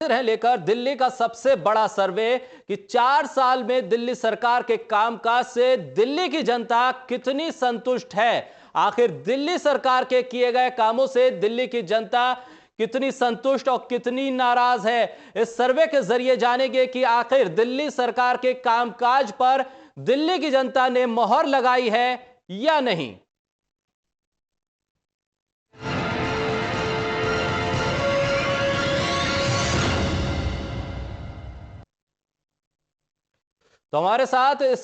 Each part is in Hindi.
हाजिर हैं लेकर दिल्ली का सबसे बड़ा सर्वे कि 4 साल में दिल्ली सरकार के कामकाज से दिल्ली की जनता कितनी संतुष्ट है। आखिर दिल्ली सरकार के किए गए कामों से दिल्ली की जनता कितनी संतुष्ट और कितनी नाराज है। इस सर्वे के जरिए जानेंगे कि आखिर दिल्ली सरकार के कामकाज पर दिल्ली की जनता ने मोहर लगाई है या नहीं। तो हमारे साथ इस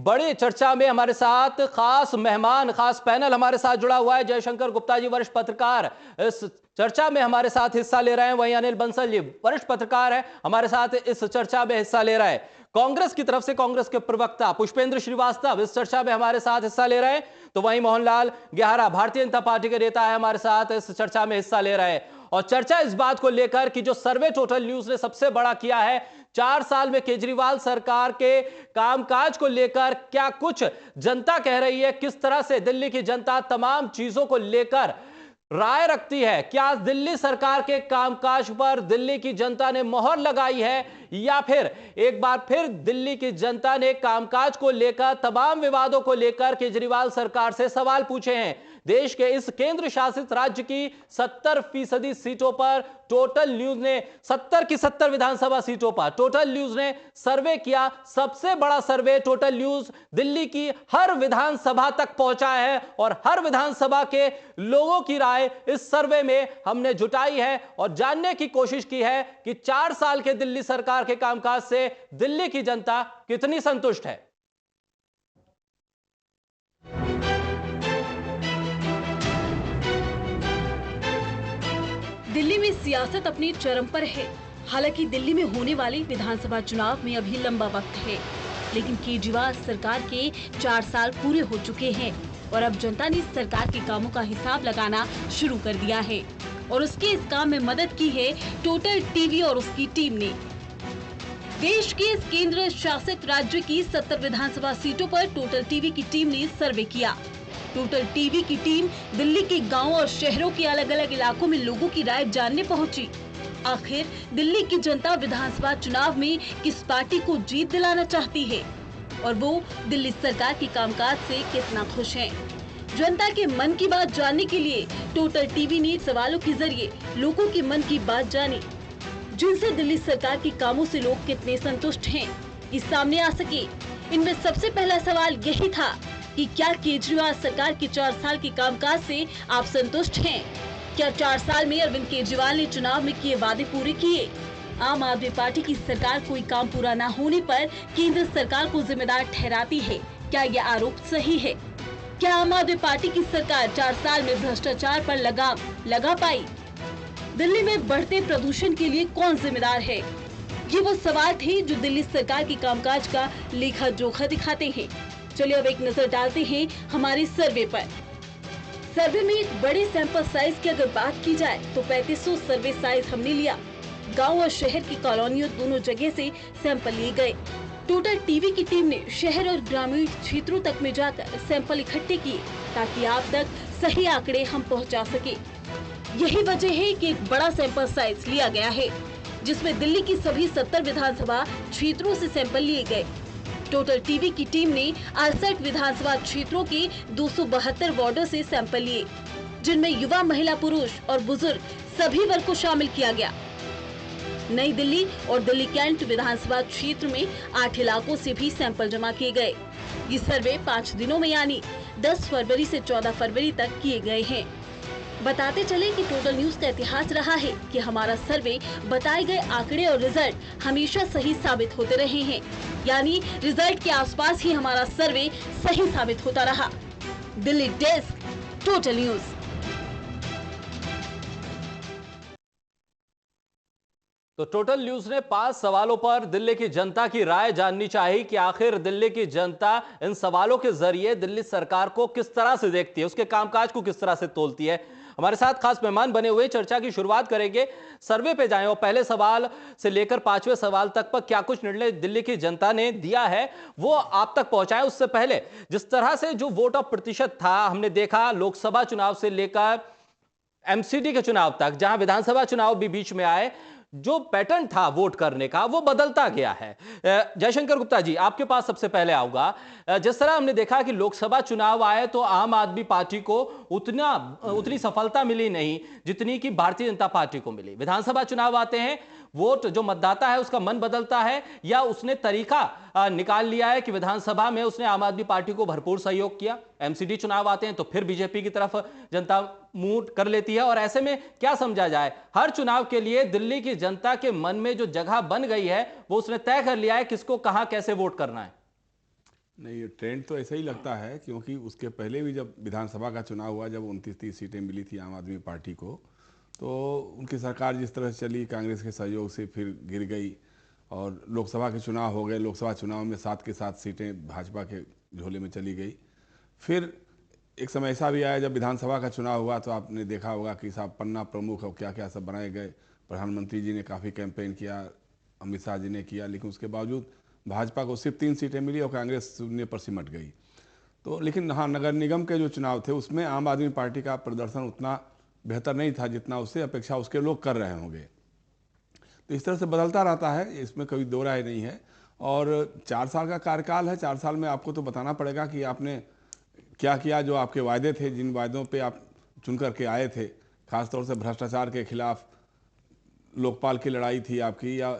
बड़ी चर्चा में हमारे साथ खास मेहमान, खास पैनल हमारे साथ जुड़ा हुआ है। जयशंकर गुप्ता जी वरिष्ठ पत्रकार इस चर्चा में हमारे साथ हिस्सा ले रहे हैं। वहीं अनिल बंसल जी वरिष्ठ पत्रकार है, हमारे साथ इस चर्चा में हिस्सा ले रहे हैं। कांग्रेस की तरफ से कांग्रेस के प्रवक्ता पुष्पेंद्र श्रीवास्तव इस चर्चा में हमारे साथ हिस्सा ले रहे हैं। तो वहीं मोहनलाल गेहरा भारतीय जनता पार्टी के नेता है, हमारे साथ इस चर्चा में हिस्सा ले रहे हैं। और चर्चा इस बात को लेकर कि जो सर्वे टोटल न्यूज ने सबसे बड़ा किया है, 4 साल में केजरीवाल सरकार के कामकाज को लेकर क्या कुछ जनता कह रही है, किस तरह से दिल्ली की जनता तमाम चीजों को लेकर राय रखती है। क्या दिल्ली सरकार के कामकाज पर दिल्ली की जनता ने मोहर लगाई है या फिर एक बार फिर दिल्ली की जनता ने कामकाज को लेकर तमाम विवादों को लेकर केजरीवाल सरकार से सवाल पूछे हैं। देश के इस केंद्र शासित राज्य की 70% सीटों पर टोटल न्यूज ने 70 की 70 विधानसभा सीटों पर टोटल न्यूज ने सर्वे किया। सबसे बड़ा सर्वे टोटल न्यूज दिल्ली की हर विधानसभा तक पहुंचा है और हर विधानसभा के लोगों की राय इस सर्वे में हमने जुटाई है और जानने की कोशिश की है कि 4 साल के दिल्ली सरकार के कामकाज से दिल्ली की जनता कितनी संतुष्ट है। दिल्ली में सियासत अपने चरम पर है। हालांकि दिल्ली में होने वाले विधानसभा चुनाव में अभी लंबा वक्त है, लेकिन केजरीवाल सरकार के 4 साल पूरे हो चुके हैं और अब जनता ने सरकार के कामों का हिसाब लगाना शुरू कर दिया है और उसके इस काम में मदद की है टोटल टीवी और उसकी टीम ने। देश के इस केंद्र शासित राज्य की 70 विधानसभा सीटों पर टोटल टीवी की टीम ने सर्वे किया। टोटल टीवी की टीम दिल्ली के गांव और शहरों के अलग अलग इलाकों में लोगों की राय जानने पहुंची। आखिर दिल्ली की जनता विधानसभा चुनाव में किस पार्टी को जीत दिलाना चाहती है और वो दिल्ली सरकार के कामकाज से कितना खुश हैं। जनता के मन की बात जानने के लिए टोटल टीवी ने सवालों के जरिए लोगों के मन की बात जानी, जिनसे दिल्ली सरकार के कामों से लोग कितने संतुष्ट हैं, ये सामने आ सके। इनमें सबसे पहला सवाल यही था कि क्या केजरीवाल सरकार के 4 साल के कामकाज से आप संतुष्ट हैं? क्या 4 साल में अरविंद केजरीवाल ने चुनाव में किए वादे पूरे किए? आम आदमी पार्टी की सरकार कोई काम पूरा न होने पर केंद्र सरकार को जिम्मेदार ठहराती है, क्या यह आरोप सही है? क्या आम आदमी पार्टी की सरकार 4 साल में भ्रष्टाचार पर लगाम लगा पाई? दिल्ली में बढ़ते प्रदूषण के लिए कौन जिम्मेदार है? ये वो सवाल थे जो दिल्ली सरकार के कामकाज का लेखा जोखा दिखाते हैं। चलिए अब एक नजर डालते हैं हमारे सर्वे पर। सर्वे में एक बड़े सैंपल साइज की अगर बात की जाए तो 3500 सर्वे साइज हमने लिया। गांव और शहर की कॉलोनियों दोनों जगह से सैंपल लिए गए। टोटल टीवी की टीम ने शहर और ग्रामीण क्षेत्रों तक में जाकर सैंपल इकट्ठे किए ताकि आप तक सही आंकड़े हम पहुंचा सके। यही वजह है कि एक बड़ा सैंपल साइज लिया गया है, जिसमें दिल्ली की सभी 70 विधानसभा क्षेत्रों से सैंपल लिए गए। टोटल टीवी की टीम ने 68 विधानसभा क्षेत्रों के 272 वार्डों से सैंपल लिए, जिनमें युवा, महिला, पुरुष और बुजुर्ग सभी वर्ग को शामिल किया गया। नई दिल्ली और दिल्ली कैंट विधानसभा क्षेत्र में 8 इलाकों से भी सैंपल जमा किए गए। ये सर्वे 5 दिनों में यानी 10 फरवरी से 14 फरवरी तक किए गए हैं। बताते चले कि टोटल न्यूज का इतिहास रहा है कि हमारा सर्वे बताए गए आंकड़े और रिजल्ट हमेशा सही साबित होते रहे हैं, यानी रिजल्ट के आसपास ही हमारा सर्वे सही साबित होता रहा। Delhi desk, total news. तो टोटल न्यूज ने 5 सवालों पर दिल्ली की जनता की राय जाननी चाहिए कि आखिर दिल्ली की जनता इन सवालों के जरिए दिल्ली सरकार को किस तरह से देखती है, उसके कामकाज को किस तरह से तोलती है। हमारे साथ खास मेहमान बने हुए, चर्चा की शुरुआत करेंगे। सर्वे पे जाएं और पहले सवाल से लेकर 5वें सवाल तक पर क्या कुछ निर्णय दिल्ली की जनता ने दिया है वो आप तक पहुंचाएं। उससे पहले जिस तरह से जो वोट ऑफ प्रतिशत था हमने देखा लोकसभा चुनाव से लेकर एमसीडी के चुनाव तक, जहां विधानसभा चुनाव भी बीच में आए, जो पैटर्न था वोट करने का वो बदलता गया है। जयशंकर गुप्ता जी, आपके पास सबसे पहले आऊंगा। जिस तरह हमने देखा कि लोकसभा चुनाव आए तो आम आदमी पार्टी को उतनी सफलता मिली नहीं जितनी कि भारतीय जनता पार्टी को मिली। विधानसभा चुनाव आते हैं, वोट जो मतदाता है उसका मन बदलता है, या उसने तरीका निकाल लिया है कि विधानसभा में उसने आम आदमी पार्टी को भरपूर सहयोग किया। एमसीडी चुनाव आते हैं तो फिर बीजेपी की तरफ जनता मुंह कर लेती है। और ऐसे में क्या समझा जाए, हर चुनाव के लिए दिल्ली की जनता के मन में जो जगह बन गई है वो उसने तय कर लिया है किसको कहां कैसे वोट करना है। नहीं, ये ट्रेंड तो ऐसा ही लगता है, क्योंकि उसके पहले भी जब विधानसभा का चुनाव हुआ, जब 29-30 सीटें मिली थी आम आदमी पार्टी को, तो उनकी सरकार जिस तरह से चली, कांग्रेस के सहयोग से फिर गिर गई। और लोकसभा के चुनाव हो गए, लोकसभा चुनाव में 7 के 7 सीटें भाजपा के झोले में चली गई। फिर एक समय ऐसा भी आया जब विधानसभा का चुनाव हुआ तो आपने देखा होगा कि साहब पन्ना प्रमुख और क्या क्या सब बनाए गए। प्रधानमंत्री जी ने काफ़ी कैंपेन किया, अमित शाह जी ने किया, लेकिन उसके बावजूद भाजपा को सिर्फ 3 सीटें मिली और कांग्रेस शून्य पर सिमट गई। तो लेकिन हाँ, नगर निगम के जो चुनाव थे उसमें आम आदमी पार्टी का प्रदर्शन उतना बेहतर नहीं था जितना उससे अपेक्षा उसके लोग कर रहे होंगे। तो इस तरह से बदलता रहता है, इसमें कोई दो राय नहीं है। और 4 साल का कार्यकाल है, 4 साल में आपको तो बताना पड़ेगा कि आपने क्या किया। जो आपके वायदे थे, जिन वायदों पे आप चुन करके आए थे, खासतौर से भ्रष्टाचार के खिलाफ लोकपाल की लड़ाई थी आपकी, या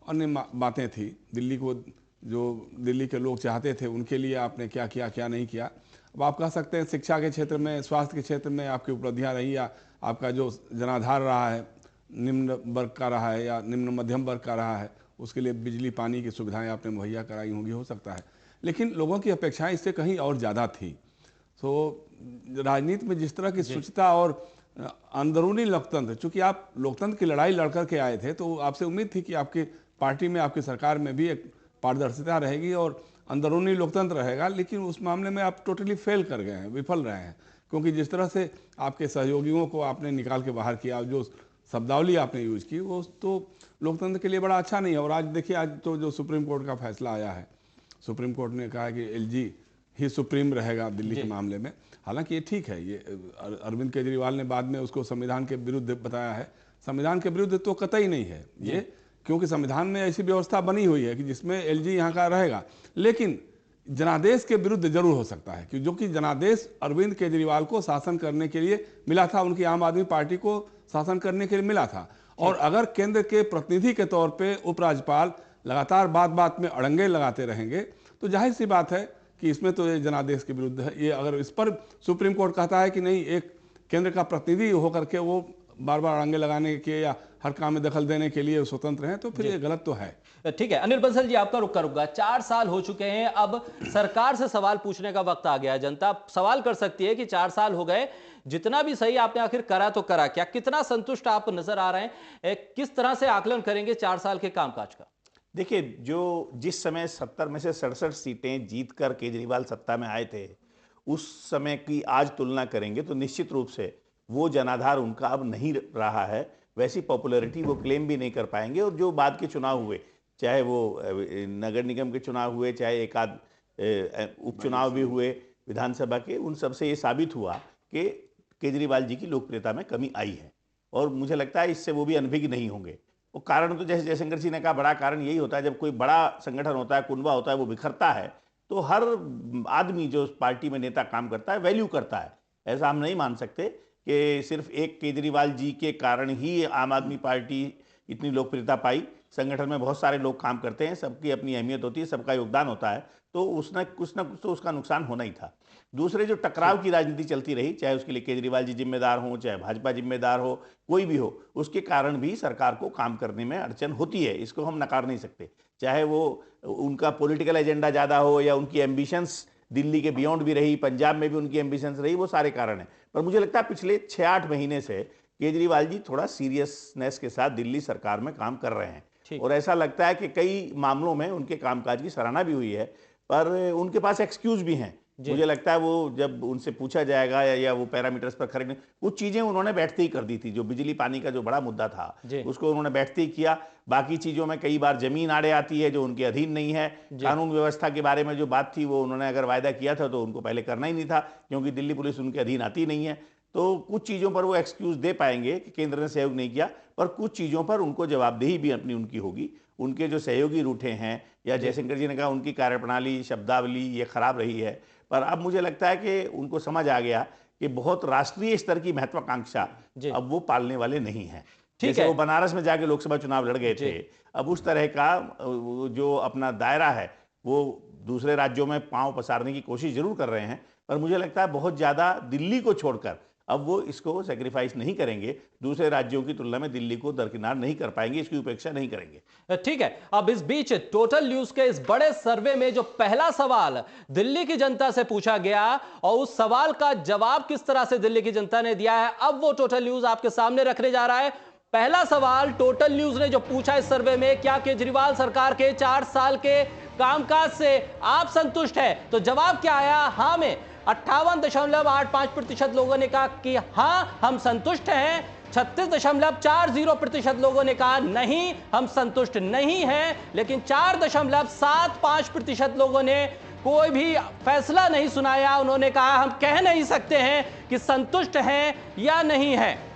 अन्य बातें थी, दिल्ली को जो दिल्ली के लोग चाहते थे उनके लिए आपने क्या किया क्या नहीं किया। अब आप कह सकते हैं शिक्षा के क्षेत्र में, स्वास्थ्य के क्षेत्र में आपकी उपलब्धियां रही, या आपका जो जनाधार रहा है निम्न वर्ग का रहा है या निम्न मध्यम वर्ग का रहा है, उसके लिए बिजली पानी की सुविधाएं आपने मुहैया कराई होंगी, हो सकता है। लेकिन लोगों की अपेक्षाएं इससे कहीं और ज़्यादा थी। तो राजनीति में जिस तरह की शुचिता और अंदरूनी लोकतंत्र, चूंकि आप लोकतंत्र की लड़ाई लड़कर के आए थे तो आपसे उम्मीद थी कि आपकी पार्टी में, आपकी सरकार में भी एक पारदर्शिता रहेगी और अंदरूनी लोकतंत्र रहेगा। लेकिन उस मामले में आप टोटली फेल कर गए हैं, विफल रहे हैं, क्योंकि जिस तरह से आपके सहयोगियों को आपने निकाल के बाहर किया, जो शब्दावली आपने यूज की, वो तो लोकतंत्र के लिए बड़ा अच्छा नहीं है। और आज देखिए, आज तो जो सुप्रीम कोर्ट का फैसला आया है, सुप्रीम कोर्ट ने कहा कि एलजी ही सुप्रीम रहेगा दिल्ली के मामले में। हालांकि ये ठीक है, ये अरविंद केजरीवाल ने बाद में उसको संविधान के विरुद्ध बताया है। संविधान के विरुद्ध तो कतई नहीं है ये, क्योंकि संविधान में ऐसी व्यवस्था बनी हुई है कि जिसमें एलजी यहाँ का रहेगा। लेकिन जनादेश के विरुद्ध जरूर हो सकता है, कि जो कि जनादेश अरविंद केजरीवाल को शासन करने के लिए मिला था, उनकी आम आदमी पार्टी को शासन करने के लिए मिला था। और अगर केंद्र के प्रतिनिधि के तौर पे उपराज्यपाल लगातार बात बात में अड़ंगे लगाते रहेंगे तो जाहिर सी बात है कि इसमें तो ये जनादेश के विरुद्ध है। ये अगर इस पर सुप्रीम कोर्ट कहता है कि नहीं, एक केंद्र का प्रतिनिधि होकर के वो बार बार अड़ंगे लगाने के या हर काम में दखल देने के लिए स्वतंत्र हैं, तो फिर ये गलत तो है। ठीक है, अनिल बंसल जी आपका रुख करूंगा। 4 साल हो चुके हैं, अब सरकार से सवाल पूछने का वक्त आ गया है। जनता सवाल कर सकती है कि 4 साल हो गए, जितना भी सही आपने आखिर करा तो करा क्या, कितना संतुष्ट आप नजर आ रहे हैं, किस तरह से आकलन करेंगे 4 साल के कामकाज का? देखिए, जो जिस समय 70 में से 67 सीटें जीतकर केजरीवाल सत्ता में आए थे, उस समय की आज तुलना करेंगे तो निश्चित रूप से वो जनाधार उनका अब नहीं रहा है, वैसी पॉपुलैरिटी वो क्लेम भी नहीं कर पाएंगे। और जो बाद के चुनाव हुए, चाहे वो नगर निगम के चुनाव हुए, चाहे एक आध उपचुनाव भी हुए विधानसभा के, उन सब से ये साबित हुआ कि केजरीवाल जी की लोकप्रियता में कमी आई है। और मुझे लगता है इससे वो भी अनभिज्ञ नहीं होंगे। वो कारण तो जैसे जयशंकर जी ने कहा, बड़ा कारण यही होता है, जब कोई बड़ा संगठन होता है, कुनबा होता है, वो बिखरता है, तो हर आदमी जो पार्टी में नेता काम करता है वैल्यू करता है। ऐसा हम नहीं मान सकते कि सिर्फ एक केजरीवाल जी के कारण ही आम आदमी पार्टी इतनी लोकप्रियता पाई। संगठन में बहुत सारे लोग काम करते हैं, सबकी अपनी अहमियत होती है, सबका योगदान होता है, तो उसने कुछ ना कुछ तो उसका नुकसान होना ही था। दूसरे, जो टकराव की राजनीति चलती रही, चाहे उसके लिए केजरीवाल जी जिम्मेदार हों, चाहे भाजपा जिम्मेदार हो, कोई भी हो, उसके कारण भी सरकार को काम करने में अड़चन होती है, इसको हम नकार नहीं सकते। चाहे वो उनका पॉलिटिकल एजेंडा ज़्यादा हो या उनकी एम्बिशंस दिल्ली के बियॉन्ड भी रही, पंजाब में भी उनकी एम्बिशंस रही, वो सारे कारण हैं। पर मुझे लगता है पिछले 6-8 महीने से केजरीवाल जी थोड़ा सीरियसनेस के साथ दिल्ली सरकार में काम कर रहे हैं, और ऐसा लगता है कि कई मामलों में उनके कामकाज की सराहना भी हुई है, पर उनके पास एक्सक्यूज भी हैं। मुझे लगता है वो जब उनसे पूछा जाएगा या वो पैरामीटर्स पर खड़े, कुछ चीजें उन्होंने बैठते ही कर दी थी। जो बिजली पानी का जो बड़ा मुद्दा था उसको उन्होंने बैठते ही किया। बाकी चीजों में कई बार जमीन आड़े आती है जो उनके अधीन नहीं है। कानून व्यवस्था के बारे में जो बात थी, वो उन्होंने अगर वायदा किया था तो उनको पहले करना ही नहीं था, क्योंकि दिल्ली पुलिस उनके अधीन आती नहीं है। तो कुछ चीज़ों पर वो एक्सक्यूज़ दे पाएंगे कि केंद्र ने सहयोग नहीं किया, पर कुछ चीज़ों पर उनको जवाबदेही भी अपनी उनकी होगी। उनके जो सहयोगी रूठे हैं, या जयशंकर जी ने कहा उनकी कार्यप्रणाली, शब्दावली ये खराब रही है, पर अब मुझे लगता है कि उनको समझ आ गया कि बहुत राष्ट्रीय स्तर की महत्वाकांक्षा जी। अब वो पालने वाले नहीं हैं। ठीक जैसे है। वो बनारस में जाके लोकसभा चुनाव लड़ गए थे, अब उस तरह का वो जो अपना दायरा है वो दूसरे राज्यों में पांव पसारने की कोशिश जरूर कर रहे हैं, पर मुझे लगता है बहुत ज़्यादा दिल्ली को छोड़कर अब वो इसको सेक्रीफाइस नहीं करेंगे। दूसरे राज्यों की तुलना में दिल्ली को दरकिनार नहीं कर पाएंगे, इसकी उपेक्षा नहीं करेंगे। ठीक है। अब इस बीच टोटल न्यूज के इस बड़े सर्वे में जो पहला सवाल दिल्ली की जनता से पूछा गया और उस सवाल का जवाब किस तरह से दिल्ली की जनता ने दिया है, अब वो टोटल न्यूज आपके सामने रखने जा रहा है। पहला सवाल टोटल न्यूज ने जो पूछा इस सर्वे में, क्या केजरीवाल सरकार के 4 साल के कामकाज से आप संतुष्ट हैं? तो जवाब क्या आया? हाँ में 58.85% लोगों ने कहा कि हाँ हम संतुष्ट हैं। 36.40% लोगों ने कहा नहीं हम संतुष्ट नहीं हैं। लेकिन 4.75% लोगों ने कोई भी फैसला नहीं सुनाया। उन्होंने कहा हम कह नहीं सकते हैं कि संतुष्ट हैं या नहीं हैं।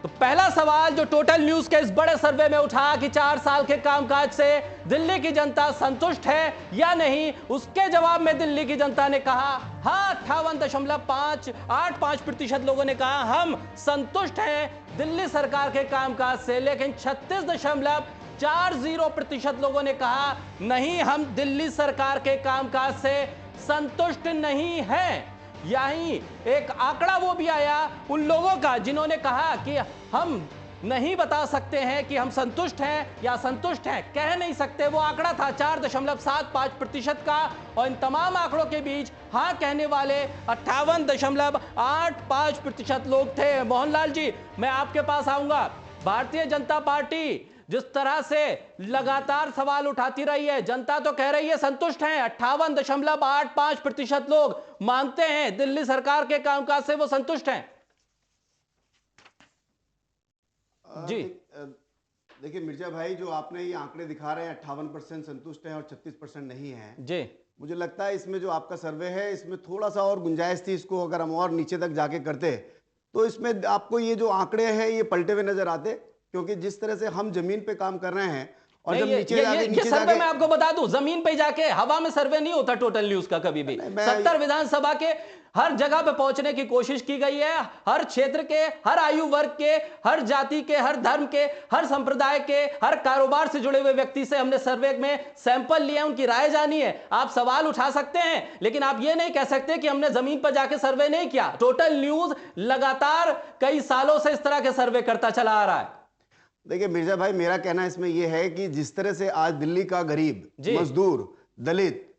तो पहला सवाल जो टोटल न्यूज के इस बड़े सर्वे में उठा कि 4 साल के कामकाज से दिल्ली की जनता संतुष्ट है या नहीं, उसके जवाब में दिल्ली की जनता ने कहा हाँ 58.585% लोगों ने कहा हम संतुष्ट हैं दिल्ली सरकार के कामकाज से। लेकिन 36.40% लोगों ने कहा नहीं हम दिल्ली सरकार के कामकाज से संतुष्ट नहीं हैं। यही एक आंकड़ा वो भी आया उन लोगों का जिन्होंने कहा कि हम नहीं बता सकते हैं कि हम संतुष्ट हैं या असंतुष्ट हैं, कह नहीं सकते। वो आंकड़ा था 4.75% का। और इन तमाम आंकड़ों के बीच हाँ कहने वाले 58.85% लोग थे। मोहनलाल जी, मैं आपके पास आऊंगा। भारतीय जनता पार्टी जिस तरह से लगातार सवाल उठाती रही है, जनता तो कह रही है संतुष्ट हैं। 58.85% लोग मानते हैं दिल्ली सरकार के कामकाज से वो संतुष्ट हैं। जी देखिए मिर्जा भाई, जो आपने ये आंकड़े दिखा रहे हैं 58% संतुष्ट हैं और 36% नहीं हैं जी, मुझे लगता है इसमें जो आपका सर्वे है इसमें थोड़ा सा और गुंजाइश थी। इसको अगर हम और नीचे तक जाके करते तो इसमें आपको ये जो आंकड़े हैं ये पलटे हुए नजर आते, क्योंकि जिस तरह से हम जमीन पे काम कर रहे हैं और जब नीचे सर्वे मैं आपको बता दूं, जमीन पे जाके हवा में सर्वे नहीं होता टोटल न्यूज का कभी भी। 70 विधानसभा के हर जगह पे पहुंचने की कोशिश की गई है। हर क्षेत्र के, हर आयु वर्ग के, हर जाति के, हर धर्म के, हर संप्रदाय के, हर कारोबार से जुड़े हुए व्यक्ति से हमने सर्वे में सैंपल लिए, उनकी राय जानी है। आप सवाल उठा सकते हैं लेकिन आप ये नहीं कह सकते कि हमने जमीन पर जाके सर्वे नहीं किया। टोटल न्यूज लगातार कई सालों से इस तरह के सर्वे करता चला आ रहा है। देखिए मिर्जा भाई, मेरा कहना इसमें यह है कि जिस तरह से आज दिल्ली का गरीब, मजदूर, दलित,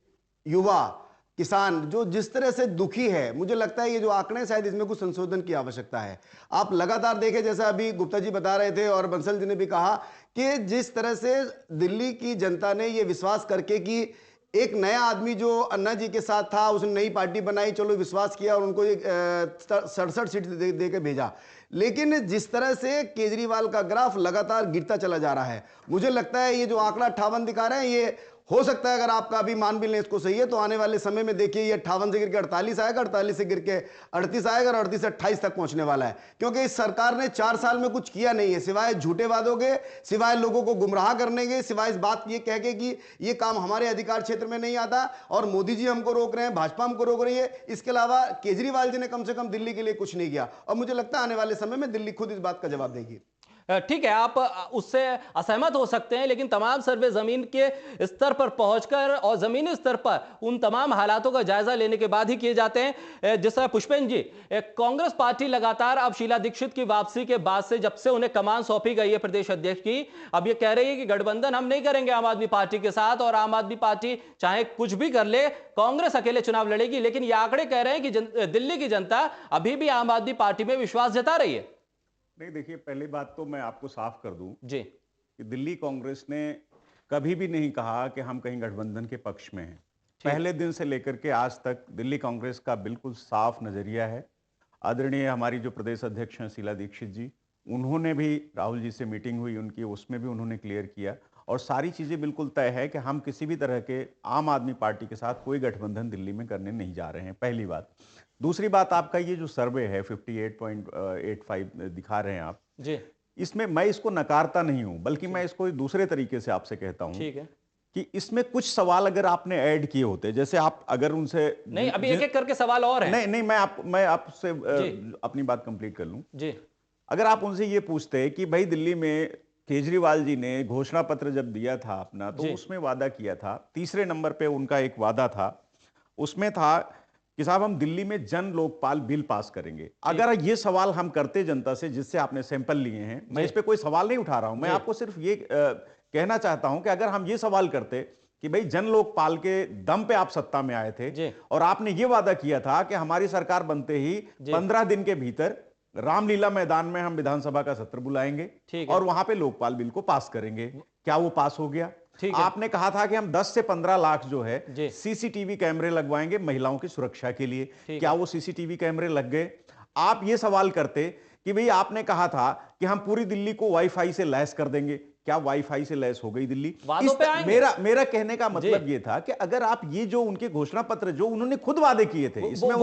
युवा, किसान जो जिस तरह से दुखी है, मुझे लगता है ये जो आंकड़े शायद इसमें कुछ संशोधन की आवश्यकता है। आप लगातार देखें, जैसा अभी गुप्ता जी बता रहे थे और बंसल जी ने भी कहा कि जिस तरह से दिल्ली की जनता ने ये विश्वास करके कि एक नया आदमी जो अन्ना जी के साथ था, उसने नई पार्टी बनाई, चलो विश्वास किया और उनको 67 सीट दे के भेजा। लेकिन जिस तरह से केजरीवाल का ग्राफ लगातार गिरता चला जा रहा है, मुझे लगता है ये जो आंकड़ा 58 दिखा रहे हैं, ये हो सकता है अगर आपका अभी मान भी लें इसको सही है तो आने वाले समय में देखिए ये 58 से गिर के 48 आएगा, 48 से गिर के 38 आएगा और 38 से 28 तक पहुंचने वाला है। क्योंकि इस सरकार ने 4 साल में कुछ किया नहीं है सिवाय झूठे वादों के, सिवाय लोगों को गुमराह करने के, सिवाय इस बात ये कह के कि ये काम हमारे अधिकार क्षेत्र में नहीं आता और मोदी जी हमको रोक रहे हैं, भाजपा हमको रोक रही है। इसके अलावा केजरीवाल जी ने कम से कम दिल्ली के लिए कुछ नहीं किया और मुझे लगता है आने वाले समय में दिल्ली खुद इस बात का जवाब देगी। ठीक है, आप उससे असहमत हो सकते हैं लेकिन तमाम सर्वे जमीन के स्तर पर पहुंचकर और जमीनी स्तर पर उन तमाम हालातों का जायजा लेने के बाद ही किए जाते हैं। जिस तरह पुष्पेंद्र जी, कांग्रेस पार्टी लगातार अब शीला दीक्षित की वापसी के बाद से, जब से उन्हें कमान सौंपी गई है प्रदेश अध्यक्ष की, अब ये कह रही है कि गठबंधन हम नहीं करेंगे आम आदमी पार्टी के साथ और आम आदमी पार्टी चाहे कुछ भी कर ले, कांग्रेस अकेले चुनाव लड़ेगी। लेकिन ये आंकड़े कह रहे हैं कि दिल्ली की जनता अभी भी आम आदमी पार्टी में विश्वास जता रही है। नहीं, देखिए, पहली बात तो मैं आपको साफ कर दूं जी कि दिल्ली कांग्रेस ने कभी भी नहीं कहा कि हम कहीं गठबंधन के पक्ष में हैं। पहले दिन से लेकर के आज तक दिल्ली कांग्रेस का बिल्कुल साफ नजरिया है। आदरणीय हमारी जो प्रदेश अध्यक्ष हैं शीला दीक्षित जी, उन्होंने भी, राहुल जी से मीटिंग हुई उनकी, उसमें भी उन्होंने क्लियर किया और सारी चीजें बिल्कुल तय है कि हम किसी भी तरह के आम आदमी पार्टी के साथ कोई गठबंधन दिल्ली में करने नहीं जा रहे हैं। पहली बात। दूसरी बात, आपका ये जो सर्वे है 58.85 दिखा रहे हैं आप जी, इसमें मैं इसको नकारता नहीं हूं, बल्कि मैं इसको दूसरे तरीके से आपसे कहता हूं ठीक है। कि इसमें कुछ सवाल अगर आपने ऐड किए होते, जैसे आप अगर उनसे नहीं, अभी एक एक करके सवाल और हैं। नहीं नहीं, मैं आपसे जी। अपनी बात कंप्लीट कर लूं। जी, अगर आप उनसे ये पूछते कि भाई दिल्ली में केजरीवाल जी ने घोषणा पत्र जब दिया था अपना, तो जी। उसमें वादा किया था, तीसरे नंबर पे उनका एक वादा था, उसमें था कि साहब हम दिल्ली में जन लोकपाल बिल पास करेंगे। अगर ये सवाल हम करते जनता से, जिससे आपने सैंपल लिए हैं, मैं इस पे कोई सवाल नहीं उठा रहा हूं, मैं आपको सिर्फ ये कहना चाहता हूं कि अगर हम ये सवाल करते कि भाई जन लोकपाल के दम पे आप सत्ता में आए थे और आपने ये वादा किया था कि हमारी सरकार बनते ही 15 दिन के भीतर रामलीला मैदान में हम विधानसभा का सत्र बुलाएंगे और वहां पे लोकपाल बिल को पास करेंगे, क्या वो पास हो गया? आपने कहा था कि हम 10 से 15 लाख जो है सीसीटीवी कैमरे लगवाएंगे महिलाओं की सुरक्षा के लिए, क्या वो सीसीटीवी कैमरे लग गए? आप ये सवाल करते कि भाई आपने कहा था कि हम पूरी दिल्ली को वाईफाई से लैस कर देंगे, क्या वाईफाई से लैस हो गई दिल्ली? मेरा कहने का मतलब ये था कि अगर आप ये जो उनके घोषणा पत्र जो उन्होंने खुद वादे किए थे, इसमें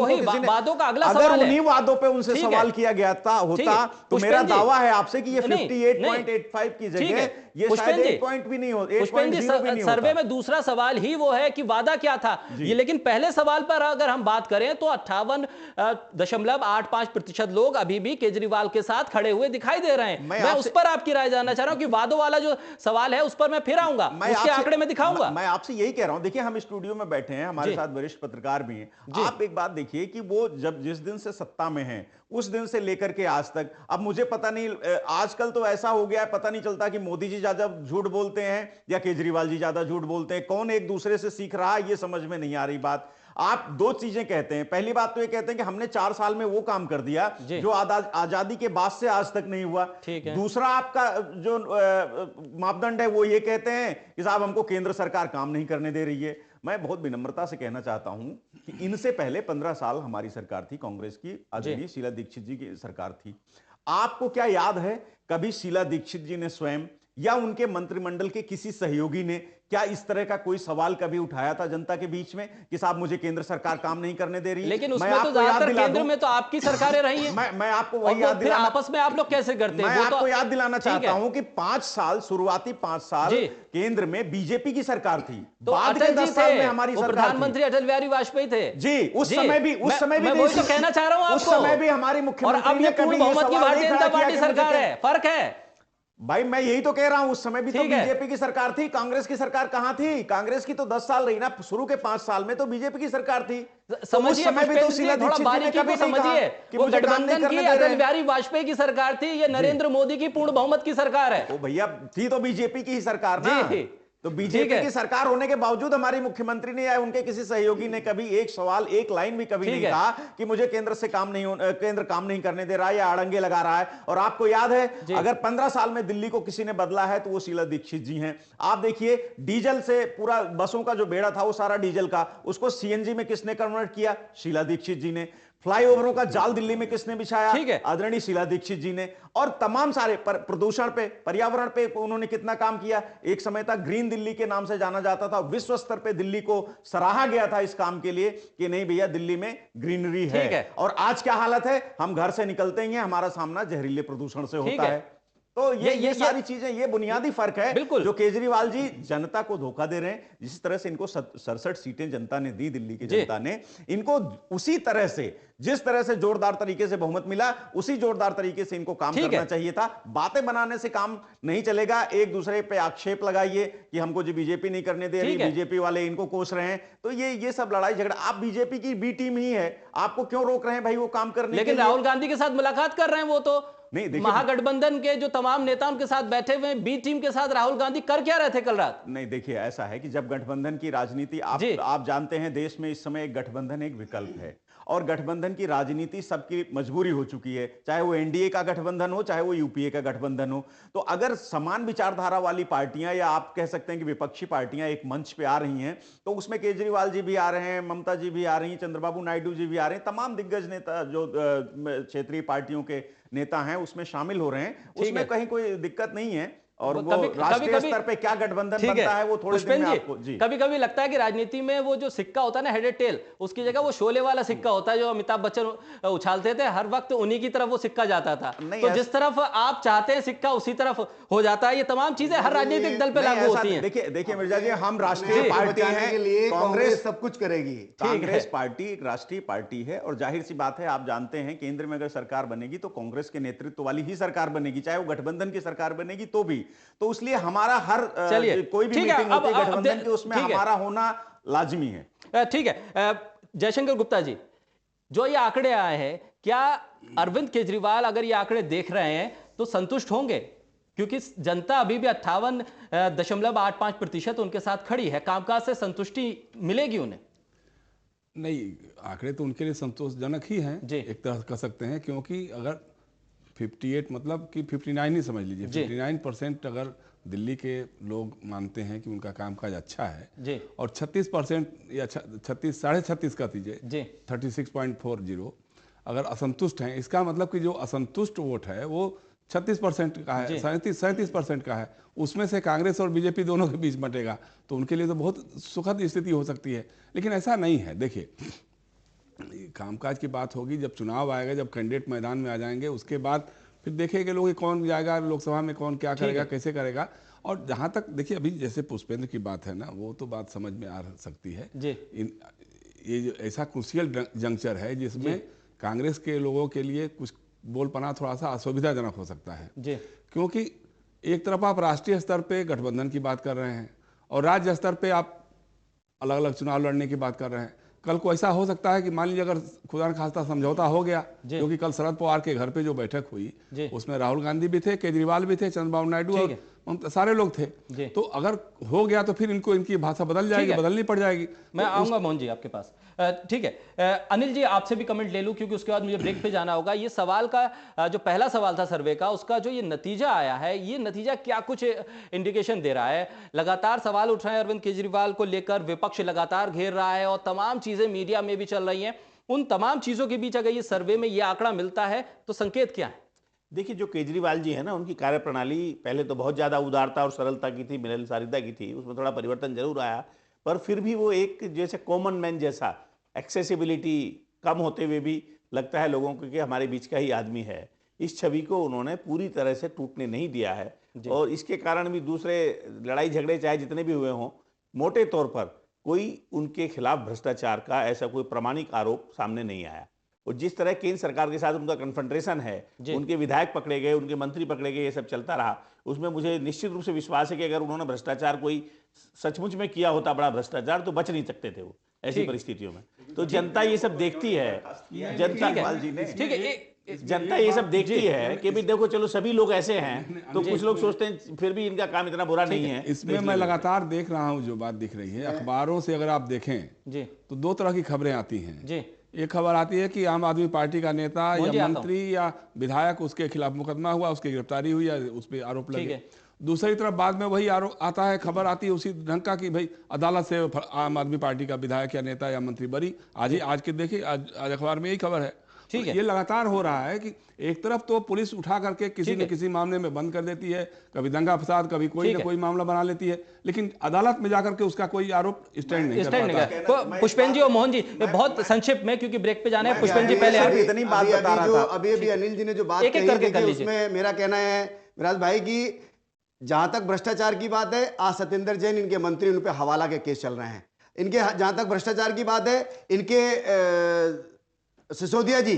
वादों का अगला अगर उन्हीं वादों पे उनसे सवाल किया गया होता तो मेरा दावा है आपसे कि ये 58.85 की जगह ये शायद 8 पॉइंट भी नहीं हो, 8.0 भी नहीं होता। सर्वे में दूसरा सवाल ही वो है कि वादा क्या था ये, लेकिन पहले सवाल पर अगर हम बात करें तो 58.85% लोग अभी भी केजरीवाल के साथ खड़े हुए दिखाई दे रहे हैं। मैं उस पर आपकी राय जानना चाह रहा हूं कि वादों वाला जो सवाल है उस पर मैं फिर आऊंगा, उसके आंकड़े में दिखाऊंगा। मैं आपसे यही कह रहा हूं, देखिए हम स्टूडियो में बैठे हैं, हमारे साथ वरिष्ठ पत्रकार भी हैं। आप एक बात देखिए कि वो जब जिस दिन से सत्ता में हैं उस दिन से लेकर के आज तक, अब मुझे पता नहीं, आजकल तो ऐसा हो गया है पता नहीं चलता कि मोदी जी ज्यादा झूठ बोलते हैं या केजरीवाल जी ज्यादा झूठ बोलते हैं, कौन एक दूसरे से सीख रहा है ये समझ में नहीं आ रही बात। आप दो चीजें कहते हैं, पहली बात तो ये कहते हैं कि हमने 4 साल में वो काम कर दिया जो आजादी के बाद से आज तक नहीं हुआ। दूसरा आपका जो मापदंड है वो ये कहते हैं कि साहब हमको केंद्र सरकार काम नहीं करने दे रही है। मैं बहुत विनम्रता से कहना चाहता हूं कि इनसे पहले 15 साल हमारी सरकार थी, कांग्रेस की, आदरणीय शीला दीक्षित जी की सरकार थी। आपको क्या याद है कभी शीला दीक्षित जी ने स्वयं या उनके मंत्रिमंडल के किसी सहयोगी ने क्या इस तरह का कोई सवाल कभी उठाया था जनता के बीच में कि साहब मुझे केंद्र सरकार काम नहीं करने दे रही है? लेकिन उसमें तो ज्यादातर केंद्र में तो आपकी सरकारें रही हैं। मैं आपको वही याद दिलाना, आपस में आप लोग कैसे करते हैं? मैं आपको याद दिलाना चाहता हूं कि 5 साल, शुरुआती 5 साल केंद्र में बीजेपी की सरकार थी, तो बाद के 10 साल में हमारी सरकार, प्रधानमंत्री अटल बिहारी वाजपेयी थे जी, उस समय भी मैं वही तो कहना चाह रहा हूं आपको, उस समय भी हमारी मुख्यमंत्री, और अब ये पूर्ण बहुमत की भारतीय जनता पार्टी सरकार है, फर्क है भाई। मैं यही तो कह रहा हूं, उस समय भी तो बीजेपी की सरकार थी, कांग्रेस की सरकार कहां थी? कांग्रेस की तो 10 साल रही ना, शुरू के 5 साल में तो बीजेपी की सरकार थी। समझिए, समय भी तो शीला दीक्षित जी ने कभी समझिए कि वो गठबंधन की अटल बिहारी वाजपेयी की सरकार थी, ये नरेंद्र मोदी की पूर्ण बहुमत की सरकार है। ओ भैया, थी तो बीजेपी की ही सरकार ना, तो बीजेपी की सरकार होने के बावजूद हमारी मुख्यमंत्री ने या उनके किसी सहयोगी ने कभी एक सवाल, एक लाइन भी कभी नहीं कहा कि मुझे केंद्र से केंद्र काम नहीं करने दे रहा है या अड़ंगे लगा रहा है। और आपको याद है, अगर 15 साल में दिल्ली को किसी ने बदला है तो वो शीला दीक्षित जी हैं। आप देखिए, डीजल से पूरा बसों का जो बेड़ा था वो सारा डीजल का, उसको सीएनजी में किसने कन्वर्ट किया? शीला दीक्षित जी ने। फ्लाईओवरों का जाल दिल्ली में किसने बिछाया? आदरणीय शीला दीक्षित जी ने। और तमाम सारे प्रदूषण पे, पर्यावरण पे उन्होंने कितना काम किया। एक समय तक ग्रीन दिल्ली के नाम से जाना जाता था, विश्व स्तर पे दिल्ली को सराहा गया था इस काम के लिए कि नहीं भैया दिल्ली में ग्रीनरी है। और आज क्या हालत है? हम घर से निकलते ही हैं, हमारा सामना जहरीले प्रदूषण से होता है। तो ये सारी चीजें, ये बुनियादी फर्क है जो केजरीवाल जी जनता को धोखा दे रहे हैं। जिस तरह से इनको 67 सीटें जनता ने दी, दिल्ली की जनता ने, इनको उसी तरह से, जिस तरह से जोरदार तरीके से बहुमत मिला, उसी जोरदार तरीके से इनको काम करना चाहिए था। बातें बनाने से काम नहीं चलेगा। एक दूसरे पे आक्षेप लगाइए कि हमको जो बीजेपी नहीं करने दे रही, बीजेपी वाले इनको कोस रहे हैं, तो ये सब लड़ाई झगड़ा, आप बीजेपी की बी टीम ही है, आपको क्यों रोक रहे हैं भाई वो काम करने? लेकिन राहुल गांधी के साथ मुलाकात कर रहे हैं वो तो नहीं, महागठबंधन के जो तमाम नेता उनके साथ बैठे हुए हैं, बी टीम के साथ राहुल गांधी कर क्या रहे थे कल रात? नहीं, देखिए ऐसा है कि जब गठबंधन की राजनीति, आप जानते हैं देश में इस समय एक गठबंधन एक विकल्प है, और गठबंधन की राजनीति सबकी मजबूरी हो चुकी है, चाहे वो एनडीए का गठबंधन हो, चाहे वो यूपीए का गठबंधन हो। तो अगर समान विचारधारा वाली पार्टियां, या आप कह सकते हैं कि विपक्षी पार्टियां एक मंच पे आ रही हैं, तो उसमें केजरीवाल जी भी आ रहे हैं, ममता जी भी आ रही हैं, चंद्रबाबू नायडू जी भी आ रहे हैं, तमाम दिग्गज नेता जो क्षेत्रीय पार्टियों के नेता हैं उसमें शामिल हो रहे हैं, उसमें कहीं कोई दिक्कत नहीं है। और वो वो कभी- राष्ट्रीय कभी- स्तर पे क्या गठबंधन ठीक बनता है वो थोड़े दिन में पुष्पेंद्र आपको जी कभी कभी लगता है कि राजनीति में वो जो सिक्का होता है ना, हेडेड टेल, उसकी जगह वो शोले वाला सिक्का होता है जो अमिताभ बच्चन उछालते थे, हर वक्त उन्हीं की तरफ वो सिक्का जाता था। नहीं, तो जिस तरफ आप चाहते हैं सिक्का उसी तरफ हो जाता है। ये तमाम चीजें हर राजनीतिक दल पे नहीं, लागू ऐसा होती हैं। देखिए देखिए मिर्जा जी, हम राष्ट्रीय देश को पार्टी बचाने हैं, के लिए कांग्रेस कांग्रेस सब कुछ करेगी। कांग्रेस पार्टी एक राष्ट्रीय पार्टी है और जाहिर सी बात है, आप जानते हैं केंद्र में अगर सरकार बनेगी तो कांग्रेस के नेतृत्व वाली ही सरकार बनेगी, चाहे वो गठबंधन की सरकार बनेगी तो भी। तो इसलिए हमारा हर चलिए, कोई भी ठीक है, मीटिंग होती है अब गठबंधन की, उसमें ठीक है। हमारा होना लाजमी है। ठीक है, जयशंकर गुप्ता जी, जो ये आंकड़े आए हैं, क्या अरविंद केजरीवाल अगर ये आंकड़े देख रहे हैं तो संतुष्ट होंगे? क्योंकि जनता अभी भी 58.85% उनके साथ खड़ी है। कामकाज से संतुष्टि मिलेगी उन्हें? नहीं, आंकड़े तो उनके लिए संतोषजनक ही हैं, जी। एक तरह कह सकते हैं, क्योंकि अगर 58 मतलब कि 59 ही समझ लीजिए, जी। 59% अगर दिल्ली के लोग मानते हैं कि उनका कामकाज अच्छा है, जी और 36% या 36 साढ़े 36 का दीजिए, जी 36.40 अगर असंतुष्ट हैं, इसका मतलब कि जो असंतुष्ट वोट है वो 36% का है, 37% का है। उसमें से कांग्रेस और बीजेपी दोनों के बीच बटेगा, तो उनके लिए तो बहुत सुखद स्थिति हो सकती है। लेकिन ऐसा नहीं है। देखिए, कामकाज की बात होगी जब चुनाव आएगा, जब कैंडिडेट मैदान में आ जाएंगे, उसके बाद फिर देखेंगे लोग कि कौन जाएगा लोकसभा में, कौन क्या करेगा, कैसे करेगा। और जहाँ तक देखिए, अभी जैसे पुष्पेंद्र की बात है ना, वो तो बात समझ में आ सकती है। जी ये जो ऐसा क्रूशियल जंक्चर है जिसमें कांग्रेस के लोगों के लिए कुछ बोल पाना थोड़ा सा असुविधाजनक हो सकता है, जी क्योंकि एक तरफ आप राष्ट्रीय स्तर पे गठबंधन की बात कर रहे हैं और राज्य स्तर पे आप अलग अलग चुनाव लड़ने की बात कर रहे हैं। कल को ऐसा हो सकता है कि मान लीजिए अगर खुदा न खास्ता समझौता हो गया, क्योंकि कल शरद पवार के घर पे जो बैठक हुई उसमें राहुल गांधी भी थे, केजरीवाल भी थे, चंद्रबाबू नायडू और सारे लोग थे। तो अगर हो गया तो फिर इनकी भाषा बदल जाएगी, बदलनी पड़ जाएगी। मैं आऊंगा मोहन जी आपके पास। ठीक है, अनिल जी आपसे भी कमेंट ले लूं क्योंकि उसके बाद मुझे ब्रेक पे जाना होगा। ये सवाल का जो पहला सवाल था सर्वे का, उसका जो ये नतीजा आया है, ये नतीजा क्या कुछ इंडिकेशन दे रहा है? लगातार सवाल उठ रहे हैं अरविंद केजरीवाल को लेकर, विपक्ष लगातार घेर रहा है और तमाम चीजें मीडिया में भी चल रही हैं। उन तमाम चीजों के बीच अगर ये सर्वे में ये आंकड़ा मिलता है तो संकेत क्या है? देखिए, जो केजरीवाल जी है ना, उनकी कार्यप्रणाली पहले तो बहुत ज़्यादा उदारता और सरलता की थी, मिलनसारिता की थी, उसमें थोड़ा परिवर्तन जरूर आया, पर फिर भी वो एक जैसे कॉमन मैन जैसा, एक्सेसिबिलिटी कम होते हुए भी लगता है लोगों को कि हमारे बीच का ही आदमी है। इस छवि को उन्होंने पूरी तरह से टूटने नहीं दिया है और इसके कारण भी दूसरे लड़ाई झगड़े चाहे जितने भी हुए हों, मोटे तौर पर कोई उनके खिलाफ भ्रष्टाचार का ऐसा कोई प्रामाणिक आरोप सामने नहीं आया। और जिस तरह केंद्र सरकार के साथ उनका कन्फ्रंटेशन है, उनके विधायक पकड़े गए, उनके मंत्री पकड़े गए, ये सब चलता रहा, उसमें मुझे निश्चित रूप से विश्वास है कि अगर उन्होंने भ्रष्टाचार कोई सचमुच में किया होता, बड़ा भ्रष्टाचार, तो बच नहीं सकते थे वो ऐसी परिस्थितियों में। तो जनता ये सब देखती है, जनता ये सब देखती है कि भाई देखो, चलो सभी लोग ऐसे हैं, तो कुछ लोग सोचते हैं फिर भी इनका काम इतना बुरा नहीं है। इसमें मैं लगातार देख रहा हूँ जो बात दिख रही है, अखबारों से अगर आप देखें तो दो तरह की खबरें आती हैं। एक खबर आती है कि आम आदमी पार्टी का नेता या मंत्री या विधायक, उसके खिलाफ मुकदमा हुआ, उसकी गिरफ्तारी हुई या उस पर आरोप लगे। दूसरी तरफ बाद में वही आरोप आता है, खबर आती है उसी ढंग का कि भाई अदालत से आम आदमी पार्टी का विधायक या नेता या मंत्री बरी। आज के देखिए, आज अखबार में यही खबर है। ठीक है, ये लगातार हो रहा है कि एक तरफ तो पुलिस उठा करके किसी न किसी मामले में बंद कर देती है, कभी दंगा फसाद, कभी कोई न कोई मामला बना लेती है, लेकिन अदालत में जाकर के उसका कोई आरोप स्टैंड नहीं करता। पुष्पेंद्र जी और मोहन जी, बहुत संक्षिप्त में क्योंकि ब्रेक पे जाना है। पुष्पेंद्र जी पहले इतनी बात बता रहा था, अभी अनिल जी ने जो बात कही, उसमें मेरा कहना है विराज भाई की, जहां तक भ्रष्टाचार की बात है, आज सत्येंद्र जैन इनके मंत्री, उन पे हवाला के केस चल रहे हैं। इनके जहां तक भ्रष्टाचार की बात है, इनके सिसोदिया जी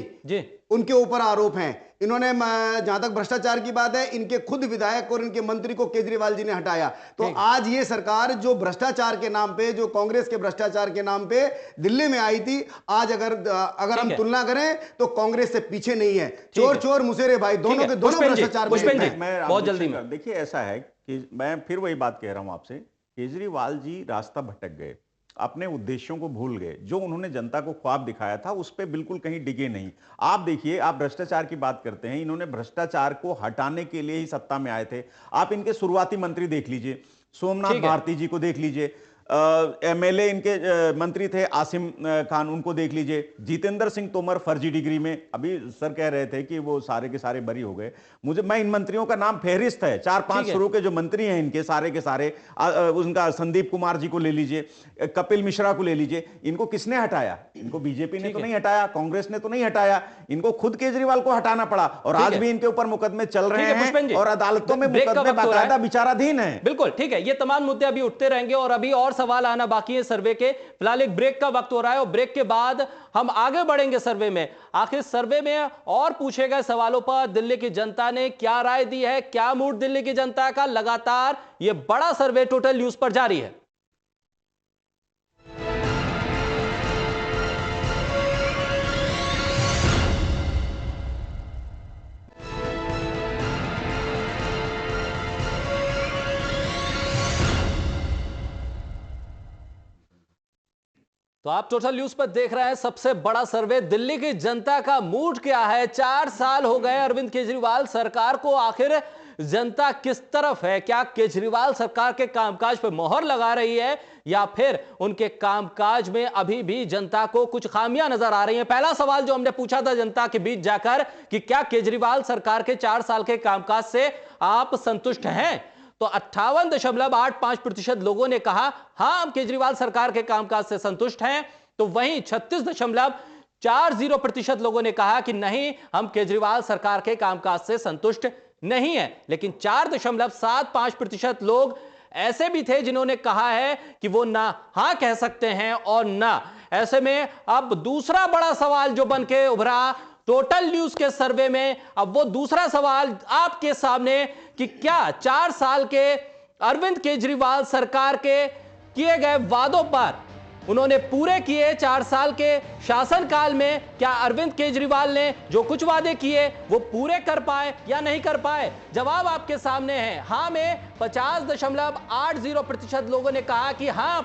उनके ऊपर आरोप हैं। इन्होंने, जहां तक भ्रष्टाचार की बात है, इनके खुद विधायक और इनके मंत्री को केजरीवाल जी ने हटाया। तो आज ये सरकार जो भ्रष्टाचार के नाम पे, जो कांग्रेस के भ्रष्टाचार के नाम पे दिल्ली में आई थी, आज अगर हम तुलना करें तो कांग्रेस से पीछे नहीं है। चोर चोर मुसेरे भाई, दोनों के दोनों भ्रष्टाचार। बहुत जल्दी में देखिए, ऐसा है कि मैं फिर वही बात कह रहा हूं आपसे, केजरीवाल जी रास्ता भटक गए, अपने उद्देश्यों को भूल गए, जो उन्होंने जनता को ख्वाब दिखाया था उस पे बिल्कुल कहीं डिगे नहीं। आप देखिए, आप भ्रष्टाचार की बात करते हैं, इन्होंने भ्रष्टाचार को हटाने के लिए ही सत्ता में आए थे। आप इनके शुरुआती मंत्री देख लीजिए, सोमनाथ भारती जी को देख लीजिए, एमएलए इनके मंत्री थे आसिम खान, उनको देख लीजिए। जितेंद्र सिंह तोमर फर्जी डिग्री में, अभी सर कह रहे थे कि वो सारे के सारे बरी हो गए। मैं इन मंत्रियों का नाम फहरिस्त है, 4-5 शुरू के जो मंत्री हैं इनके सारे के सारे, उनका संदीप कुमार जी को ले लीजिए, कपिल मिश्रा को ले लीजिए, इनको किसने हटाया? इनको बीजेपी ने तो नहीं हटाया, कांग्रेस ने तो नहीं हटाया, इनको खुद केजरीवाल को हटाना पड़ा और आज भी इनके ऊपर मुकदमे चल रहे हैं और अदालतों में मुकदमे बाकायदा विचाराधीन है। बिल्कुल ठीक है, ये तमाम मुद्दे अभी उठते रहेंगे और अभी और सवाल आना बाकी है सर्वे के। फिलहाल एक ब्रेक का वक्त हो रहा है और ब्रेक के बाद हम आगे बढ़ेंगे सर्वे में। आखिर सर्वे में और पूछे गए सवालों पर दिल्ली की जनता ने क्या राय दी है, क्या मूड दिल्ली की जनता का, लगातार यह बड़ा सर्वे टोटल न्यूज पर जारी है। तो आप टोटल न्यूज पर देख रहे हैं सबसे बड़ा सर्वे। दिल्ली की जनता का मूड क्या है? 4 साल हो गए अरविंद केजरीवाल सरकार को, आखिर जनता किस तरफ है? क्या केजरीवाल सरकार के कामकाज पर मोहर लगा रही है या फिर उनके कामकाज में अभी भी जनता को कुछ खामियां नजर आ रही हैं? पहला सवाल जो हमने पूछा था जनता के बीच जाकर कि क्या केजरीवाल सरकार के 4 साल के कामकाज से आप संतुष्ट हैं, तो 58.85% लोगों ने कहा हां हम केजरीवाल सरकार के कामकाज से संतुष्ट हैं। तो वहीं 36.40% लोगों ने कहा कि नहीं हम केजरीवाल सरकार के कामकाज से संतुष्ट नहीं है। लेकिन 4.75% लोग ऐसे भी थे जिन्होंने कहा है कि वो ना हां कह सकते हैं और ना। ऐसे में अब दूसरा बड़ा सवाल जो बन के उभरा टोटल न्यूज के सर्वे में, अब वो दूसरा सवाल आपके सामने कि क्या 4 साल के अरविंद केजरीवाल सरकार के किए गए वादों पर उन्होंने पूरे किए? 4 साल के शासनकाल में क्या अरविंद केजरीवाल ने जो कुछ वादे किए वो पूरे कर पाए या नहीं कर पाए? जवाब आपके सामने है। हां में 50.80% लोगों ने कहा कि हां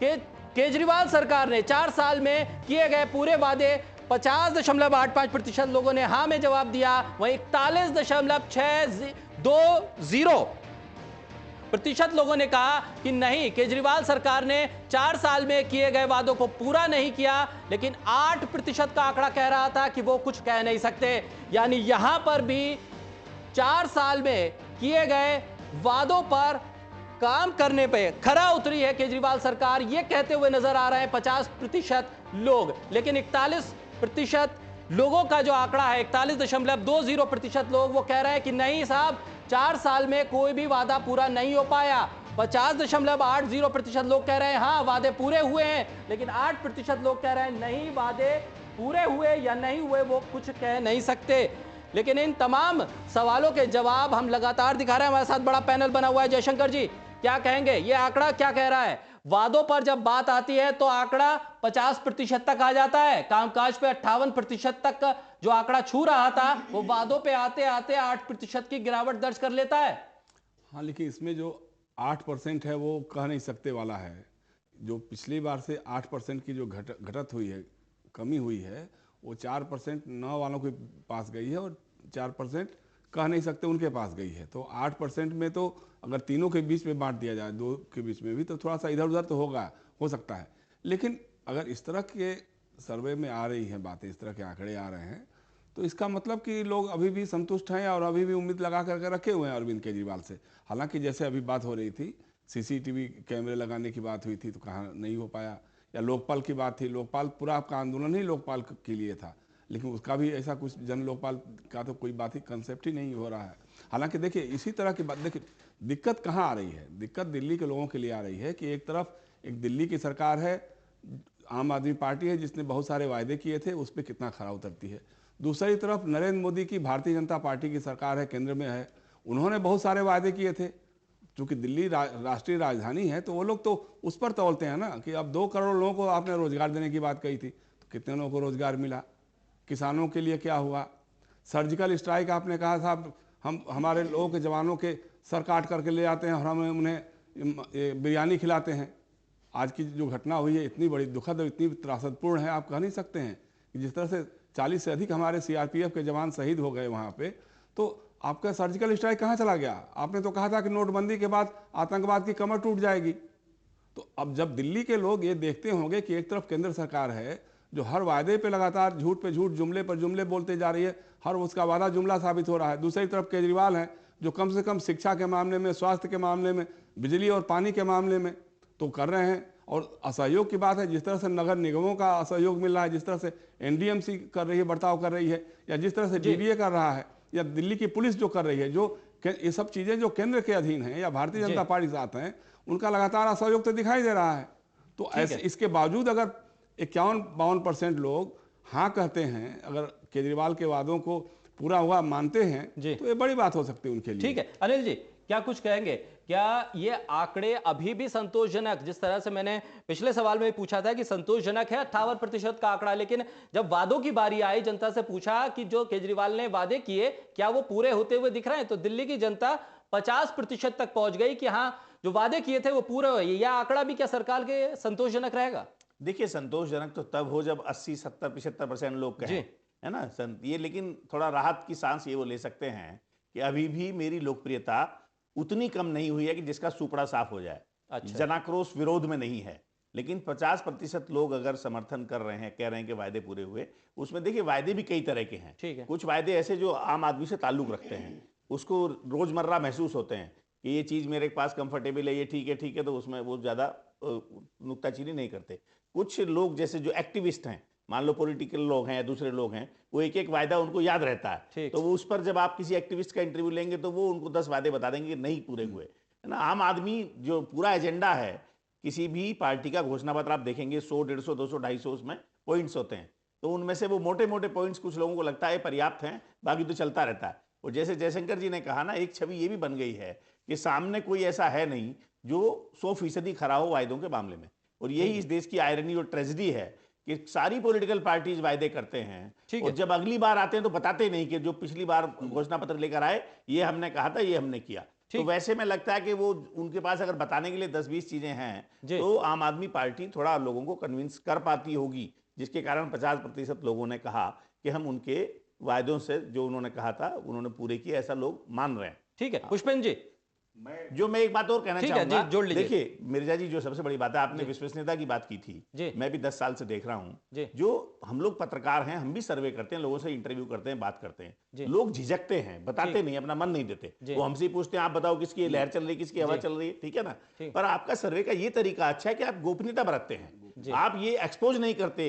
केजरीवाल सरकार ने 4 साल में किए गए पूरे वादे, 50.85% लोगों ने हां में जवाब दिया। वहीं 41.620% लोगों ने कहा कि नहीं केजरीवाल सरकार ने 4 साल में किए गए वादों को पूरा नहीं किया। लेकिन 8% का आंकड़ा कह रहा था कि वो कुछ कह नहीं सकते। यानी यहां पर भी 4 साल में किए गए वादों पर काम करने पे खरा उतरी है केजरीवाल सरकार, ये कहते हुए नजर आ रहे हैं 50% लोग। लेकिन 41% लोगों का जो आंकड़ा है, 41.20% लोग वो कह रहे हैं कि नहीं साहब 4 साल में कोई भी वादा पूरा नहीं हो पाया। 50.80% लोग कह रहे हैं हाँ वादे पूरे हुए हैं। लेकिन 8% लोग कह रहे हैं नहीं वादे पूरे हुए या नहीं हुए वो कुछ कह नहीं सकते। लेकिन इन तमाम सवालों के जवाब हम लगातार दिखा रहे हैं। हमारे साथ बड़ा पैनल बना हुआ है। जयशंकर जी क्या कहेंगे, ये आंकड़ा क्या कह रहा है? वादों पर जब बात आती है तो आंकड़ा 50% तक आ जाता है, कामकाज पे 58% तक का जो आंकड़ा छू रहा था वो वादों पे आते आते 8% की गिरावट दर्ज कर लेता है। हाँ, लेकिन इसमें जो 8% है वो कह नहीं सकते वाला है। जो पिछली बार से 8% की जो घटत हुई है, कमी हुई है, वो 4% न वालों के पास गई है और 4% कह नहीं सकते उनके पास गई है। तो 8% में तो अगर तीनों के बीच में बांट दिया जाए, 2 के बीच में भी, तो थोड़ा सा इधर उधर तो हो सकता है। लेकिन अगर इस तरह के सर्वे में आ रही हैं बातें, इस तरह के आंकड़े आ रहे हैं, तो इसका मतलब कि लोग अभी भी संतुष्ट हैं और अभी भी उम्मीद लगा करके रखे हुए हैं अरविंद केजरीवाल से। हालांकि जैसे अभी बात हो रही थी, सीसीटीवी कैमरे लगाने की बात हुई थी तो कहाँ नहीं हो पाया, या लोकपाल की बात थी, लोकपाल पूरा आपका आंदोलन ही लोकपाल के लिए था, लेकिन उसका भी ऐसा कुछ जन लोकपाल का तो कोई बात ही कंसेप्ट ही नहीं हो रहा है। हालांकि देखिए इसी तरह की बात, देखिए दिक्कत कहाँ आ रही है? दिक्कत दिल्ली के लोगों के लिए आ रही है कि एक तरफ एक दिल्ली की सरकार है, आम आदमी पार्टी है जिसने बहुत सारे वायदे किए थे, उस पर कितना खरा उतरती है। दूसरी तरफ नरेंद्र मोदी की भारतीय जनता पार्टी की सरकार है, केंद्र में है, उन्होंने बहुत सारे वायदे किए थे। चूँकि दिल्ली राष्ट्रीय राजधानी है तो वो लोग तो उस पर तौलते हैं ना कि अब 2 करोड़ लोगों को आपने रोजगार देने की बात कही थी, तो कितने लोगों को रोजगार मिला? किसानों के लिए क्या हुआ? सर्जिकल स्ट्राइक आपने कहा था, हम हमारे लोगों के जवानों के सर काट करके ले आते हैं और हम उन्हें बिरयानी खिलाते हैं। आज की जो घटना हुई है इतनी बड़ी दुखद और इतनी त्रासदपूर्ण है, आप कह नहीं सकते हैं कि जिस तरह से 40 से अधिक हमारे सीआरपीएफ के जवान शहीद हो गए वहाँ पे, तो आपका सर्जिकल स्ट्राइक कहाँ चला गया? आपने तो कहा था कि नोटबंदी के बाद आतंकवाद की कमर टूट जाएगी, तो अब जब दिल्ली के लोग ये देखते होंगे कि एक तरफ केंद्र सरकार है जो हर वायदे पे लगातार झूठ पे झूठ, जुमले पर जुमले बोलते जा रही है, हर उसका वादा जुमला साबित हो रहा है, दूसरी तरफ केजरीवाल हैं जो कम से कम शिक्षा के मामले में, स्वास्थ्य के मामले में, बिजली और पानी के मामले में तो कर रहे हैं। और असहयोग की बात है, जिस तरह से नगर निगमों का असहयोग मिल रहा है, जिस तरह से एनडीएमसी कर रही है, बर्ताव कर रही है, या जिस तरह से डीडीए कर रहा है, या दिल्ली की पुलिस जो कर रही है, जो ये सब चीजें जो केंद्र के अधीन हैं या भारतीय जनता पार्टी के साथ हैं, उनका लगातार असहयोग तो दिखाई दे रहा है। तो ऐसे इसके बावजूद अगर 51-52% लोग हाँ कहते हैं, अगर केजरीवाल के वादों को पूरा हुआ मानते हैं, तो ये बड़ी बात हो सकती है उनके लिए। ठीक है अनिल जी, क्या कुछ कहेंगे? क्या ये आंकड़े अभी भी संतोषजनक, जिस तरह से मैंने पिछले सवाल में पूछा था कि संतोषजनक है 58% का आंकड़ा, लेकिन जब वादों की बारी आई, जनता से पूछा कि जो केजरीवाल ने वादे किए क्या वो पूरे होते हुए दिख रहे हैं, तो दिल्ली की जनता 50% तक पहुंच गई कि हाँ जो वादे किए थे वो पूरे हुए। यह आंकड़ा भी क्या सरकार के संतोषजनक रहेगा? देखिए, संतोषजनक तो तब हो जब 80, 70, 75% लोग कहें, है ना ये, लेकिन थोड़ा राहत की सांस ये वो ले सकते हैं कि अभी भी मेरी लोकप्रियता उतनी कम नहीं हुई है कि जिसका सुपड़ा साफ हो जाए। अच्छा। जनाक्रोश विरोध में नहीं है, लेकिन 50% लोग अगर समर्थन कर रहे हैं, कह रहे हैं कि वायदे पूरे हुए। उसमें देखिए वायदे भी कई तरह के हैं। ठीक है। कुछ वायदे ऐसे जो आम आदमी से ताल्लुक रखते हैं, उसको रोजमर्रा महसूस होते हैं कि ये चीज मेरे पास कंफर्टेबल है, ये ठीक है, तो उसमें वो ज्यादा नुक्ताचीनी नहीं करते। कुछ लोग जैसे जो एक्टिविस्ट हैं, मान लो पॉलिटिकल लोग हैं या दूसरे लोग हैं, वो एक एक वायदा उनको याद रहता है, तो वो उस पर जब आप किसी एक्टिविस्ट का इंटरव्यू लेंगे तो वो उनको 10 वादे बता देंगे कि नहीं पूरे हुए, है ना। आम आदमी जो पूरा एजेंडा है किसी भी पार्टी का, घोषणा पत्र आप देखेंगे 100, 150, 200, 250 उसमें पॉइंट्स होते हैं, तो उनमें से वो मोटे मोटे पॉइंट्स कुछ लोगों को लगता है पर्याप्त हैं, बाकी तो चलता रहता है। और जैसे जयशंकर जी ने कहा ना, एक छवि ये भी बन गई है कि सामने कोई ऐसा है नहीं जो 100% खरा हो वायदों के मामले में। और यही इस देश की आयरनी और ट्रेजेडी है कि सारी पॉलिटिकल पार्टीज वायदे करते हैं और जब अगली बार आते हैं तो बताते नहीं कि जो पिछली बार घोषणा पत्र लेकर आए ये हमने कहा था, ये हमने किया। तो वैसे में लगता है कि वो उनके पास अगर बताने के लिए 10-20 चीजें हैं तो आम आदमी पार्टी थोड़ा लोगों को कन्विंस कर पाती होगी, जिसके कारण 50% लोगों ने कहा कि हम उनके वायदों से जो उन्होंने कहा था उन्होंने पूरे किए, ऐसा लोग मान रहे हैं। ठीक है पुष्पेंद्र जी, मैं एक बात और कहना चाहूंगा, जोड़ लीजिए। देखिए मिर्जा जी, जो सबसे बड़ी बात है, आपने विश्वसनीयता की बात की थी, मैं भी 10 साल से देख रहा हूं, जो हम लोग पत्रकार हैं, हम भी सर्वे करते हैं, लोगों से इंटरव्यू करते हैं, बात करते हैं, लोग झिझकते हैं, बताते नहीं, अपना मन नहीं देते, वो हमसे पूछते हैं आप बताओ किसकी लहर चल रही है, किसकी हवा चल रही है, ठीक है ना। पर आपका सर्वे का ये तरीका अच्छा है कि आप गोपनीयता बरतते हैं, आप ये एक्सपोज नहीं करते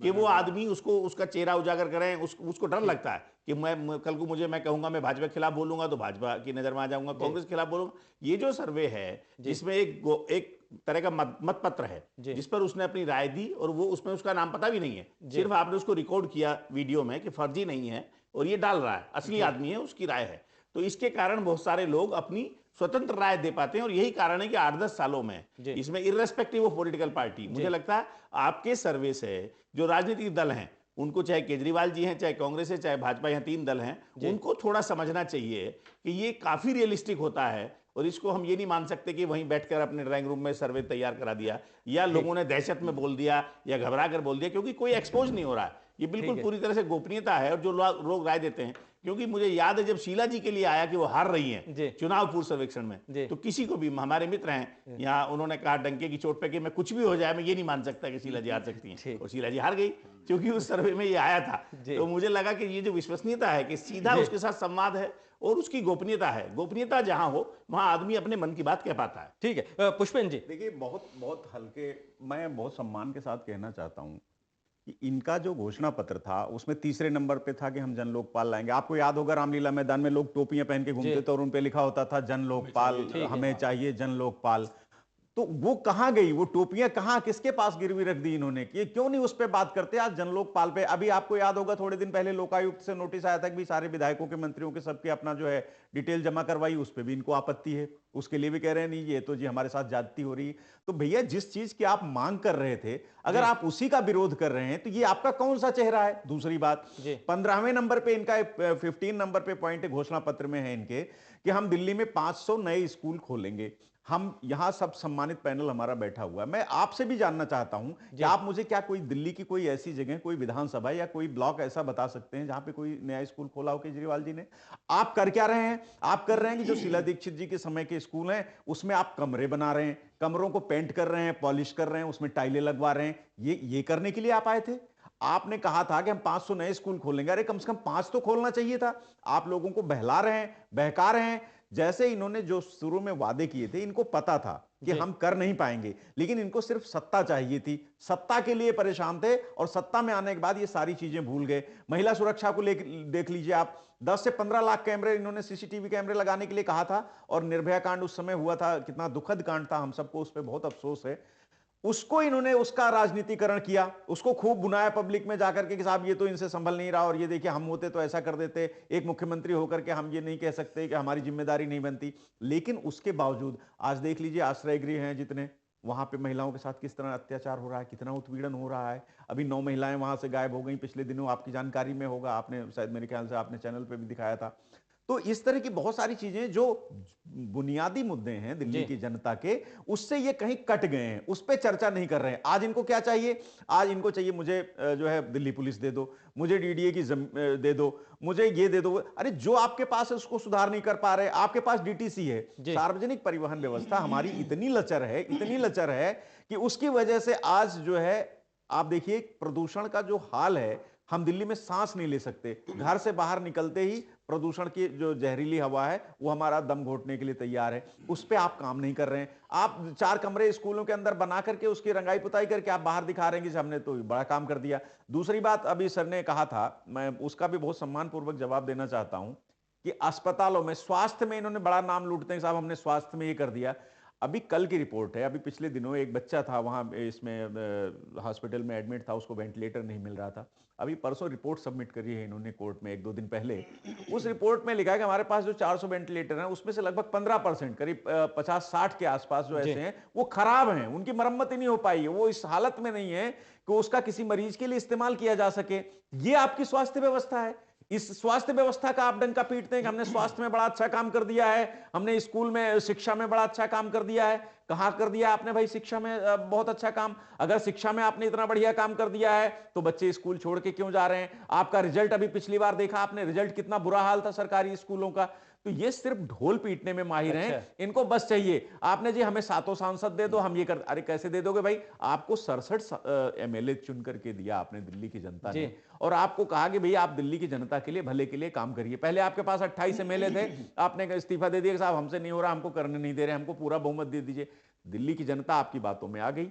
कि वो आदमी उसको उसका चेहरा उजागर करें, उसको डर लगता है कि मैं कल को मैं कहूंगा मैं भाजपा के खिलाफ बोलूंगा तो भाजपा की नजर में आ जाऊंगा, कांग्रेस के खिलाफ बोलूंगा। ये जो सर्वे है जिसमें एक तरह का मत पत्र है जिस पर उसने अपनी राय दी और वो उसमें उसका नाम पता भी नहीं है, सिर्फ आपने उसको रिकॉर्ड किया वीडियो में कि फर्जी नहीं है और ये डाल रहा है, असली आदमी है, उसकी राय है। तो इसके कारण बहुत सारे लोग अपनी स्वतंत्र राय दे पाते हैं और यही कारण है कि 8-10 सालों में इसमें इर्रेस्पेक्टिव ऑफ पॉलिटिकल पार्टी, मुझे लगता है आपके सर्वे से जो राजनीतिक दल हैं उनको, चाहे केजरीवाल जी हैं, चाहे कांग्रेस है, चाहे भाजपा, यहाँ 3 दल हैं, उनको थोड़ा समझना चाहिए कि ये काफी रियलिस्टिक होता है और इसको हम ये नहीं मान सकते कि वहीं बैठकर अपने ड्राइंग रूम में सर्वे तैयार करा दिया या लोगों ने दहशत में बोल दिया या घबरा कर बोल दिया, क्योंकि कोई एक्सपोज नहीं हो रहा है। ये बिल्कुल पूरी तरह से गोपनीयता है और जो लोग राय देते हैं, क्योंकि मुझे याद है जब शीला जी के लिए आया कि वो हार रही हैं चुनाव पूर्व सर्वेक्षण में, तो किसी को भी, हमारे मित्र हैं यहाँ, उन्होंने कहा डंके की चोट पे कि मैं कुछ भी हो जाए मैं ये नहीं मान सकता कि शीला जी हार सकती हैं, और शीला जी हार गई क्योंकि उस सर्वे में ये आया था। तो मुझे लगा कि ये जो विश्वसनीयता है कि सीधा उसके साथ संवाद है और उसकी गोपनीयता है, गोपनीयता जहां हो वहां आदमी अपने मन की बात कह पाता है। ठीक है पुष्पेंद्र जी, देखिए बहुत हल्के, मैं बहुत सम्मान के साथ कहना चाहता हूं कि इनका जो घोषणा पत्र था उसमें तीसरे नंबर पे था कि हम जन लोकपाल लाएंगे। आपको याद होगा रामलीला मैदान में लोग टोपियां पहन के घूमते थे और उन पे लिखा होता था जन लोकपाल, हमें चाहिए जन लोकपाल। तो वो कहां गई, वो टोपियां कहां, किसके पास गिरवी रख दी इन्होंने, कि क्यों नहीं उस पे बात करते आज जन लोकपाल पे। अभी आपको याद होगा थोड़े दिन पहले लोकायुक्त से नोटिस आया था कि सारे विधायकों के, मंत्रियों के, सबके अपना जो है डिटेल जमा करवाई, उस पे भी इनको आपत्ति है, उसके लिए भी कह रहे हैं नहीं ये तो जी हमारे साथ ज्यादती हो रही है। तो भैया जिस चीज की आप मांग कर रहे थे, अगर आप उसी का विरोध कर रहे हैं तो ये आपका कौन सा चेहरा है। दूसरी बात, 15वें नंबर पे इनका, 15 नंबर पे पॉइंट घोषणा पत्र में है इनके कि हम दिल्ली में 500 नए स्कूल खोलेंगे, हम यहाँ सब सम्मानित पैनल हमारा बैठा हुआ है, मैं आपसे भी जानना चाहता हूं कि आप मुझे क्या कोई दिल्ली की कोई ऐसी जगह, कोई विधानसभा या कोई ब्लॉक ऐसा बता सकते हैं जहां पे कोई नया स्कूल खोला हो केजरीवाल जी ने? आप कर क्या रहे हैं? आप कर रहे हैं कि जो शीला दीक्षित जी के समय के स्कूल हैं उसमें आप कमरे बना रहे हैं, कमरों को पेंट कर रहे हैं, पॉलिश कर रहे हैं, उसमें टाइलें लगवा रहे हैं। ये करने के लिए आप आए थे? आपने कहा था कि हम 500 नए स्कूल खोलेंगे। अरे कम से कम 5 तो खोलना चाहिए था। आप लोगों को बहला रहे हैं, बहका रहे हैं। जैसे इन्होंने जो शुरू में वादे किए थे, इनको पता था कि हम कर नहीं पाएंगे, लेकिन इनको सिर्फ सत्ता चाहिए थी। सत्ता के लिए परेशान थे और सत्ता में आने के बाद ये सारी चीजें भूल गए। महिला सुरक्षा को देख लीजिए आप, 10 से 15 लाख कैमरे इन्होंने सीसीटीवी कैमरे लगाने के लिए कहा था, और निर्भया कांड उस समय हुआ था, कितना दुखद कांड था, हम सबको उस पर बहुत अफसोस है। उसको इन्होंने उसका राजनीतिकरण किया, उसको खूब बुनाया पब्लिक में जाकर के कि साहब ये तो इनसे संभल नहीं रहा, और ये देखिए हम होते तो ऐसा कर देते, एक मुख्यमंत्री होकर के हम ये नहीं कह सकते कि हमारी जिम्मेदारी नहीं बनती। लेकिन उसके बावजूद आज देख लीजिए आश्रय गृह हैं जितने, वहां पे महिलाओं के साथ किस तरह अत्याचार हो रहा है, कितना उत्पीड़न हो रहा है। अभी 9 महिलाएं वहां से गायब हो गई पिछले दिनों, आपकी जानकारी में होगा, आपने शायद मेरे ख्याल से आपने चैनल पे भी दिखाया था। तो इस तरह की बहुत सारी चीजें जो बुनियादी मुद्दे हैं दिल्ली की जनता के, उससे ये कहीं कट गए हैं, उस पर चर्चा नहीं कर रहे हैं। आज इनको क्या चाहिए? आज इनको चाहिए मुझे जो है दिल्ली पुलिस दे दो, मुझे डीडीए की दे दो, मुझे ये दे दो। अरे जो आपके पास है उसको सुधार नहीं कर पा रहे। आपके पास डीटीसी है, सार्वजनिक परिवहन व्यवस्था हमारी इतनी लचर है, इतनी लचर है कि उसकी वजह से आज जो है आप देखिए प्रदूषण का जो हाल है, हम दिल्ली में सांस नहीं ले सकते। घर से बाहर निकलते ही प्रदूषण की जो जहरीली हवा है वो हमारा दम घोटने के लिए तैयार है। उस पे आप काम नहीं कर रहे हैं। आप 4 कमरे स्कूलों के अंदर बना करके उसकी रंगाई पुताई करके आप बाहर दिखा रहे हैं कि हमने तो बड़ा काम कर दिया। दूसरी बात अभी सर ने कहा था, मैं उसका भी बहुत सम्मानपूर्वक जवाब देना चाहता हूं कि अस्पतालों में, स्वास्थ्य में इन्होंने बड़ा नाम लूटते हैं, साहब हमने स्वास्थ्य में ये कर दिया। अभी कल की रिपोर्ट है, अभी पिछले दिनों एक बच्चा था वहां इसमें हॉस्पिटल में एडमिट था, उसको वेंटिलेटर नहीं मिल रहा था। अभी परसों रिपोर्ट सबमिट करी है इन्होंने कोर्ट में 1-2 दिन पहले। उस रिपोर्ट में लिखा है कि हमारे पास जो 400 वेंटिलेटर हैं उसमें से लगभग 15%, करीब 50-60 के आसपास जो ऐसे हैं वो खराब हैं, उनकी मरम्मत ही नहीं हो पाई है, वो इस हालत में नहीं है कि उसका किसी मरीज के लिए इस्तेमाल किया जा सके। ये आपकी स्वास्थ्य व्यवस्था है। इस स्वास्थ्य व्यवस्था का आप डंका पीटते हैं कि हमने स्वास्थ्य में बड़ा अच्छा काम कर दिया है, हमने स्कूल में शिक्षा में बड़ा अच्छा काम कर दिया है। कहां कर दिया आपने भाई शिक्षा में बहुत अच्छा काम? अगर शिक्षा में आपने इतना बढ़िया काम कर दिया है तो बच्चे स्कूल छोड़ के क्यों जा रहे हैं? आपका रिजल्ट, अभी पिछली बार देखा आपने रिजल्ट, कितना बुरा हाल था सरकारी स्कूलों का। तो ये सिर्फ ढोल पीटने में माहिर हैं, इनको बस चाहिए आपने जी हमें 7 सांसद दे दो, हम ये कर। अरे कैसे दे दोगे भाई? आपको 67 एमएलए चुन करके दिया आपने दिल्ली की जनता ने, और आपको कहा कि भाई आप दिल्ली की जनता के लिए, भले के लिए काम करिए। पहले आपके पास 28 एमएलए थे, आपने इस्तीफा दे दिया कि साहब हमसे नहीं हो रहा, हमको करने नहीं दे रहे, हमको पूरा बहुमत दे दीजिए। दिल्ली की जनता आपकी बातों में आ गई,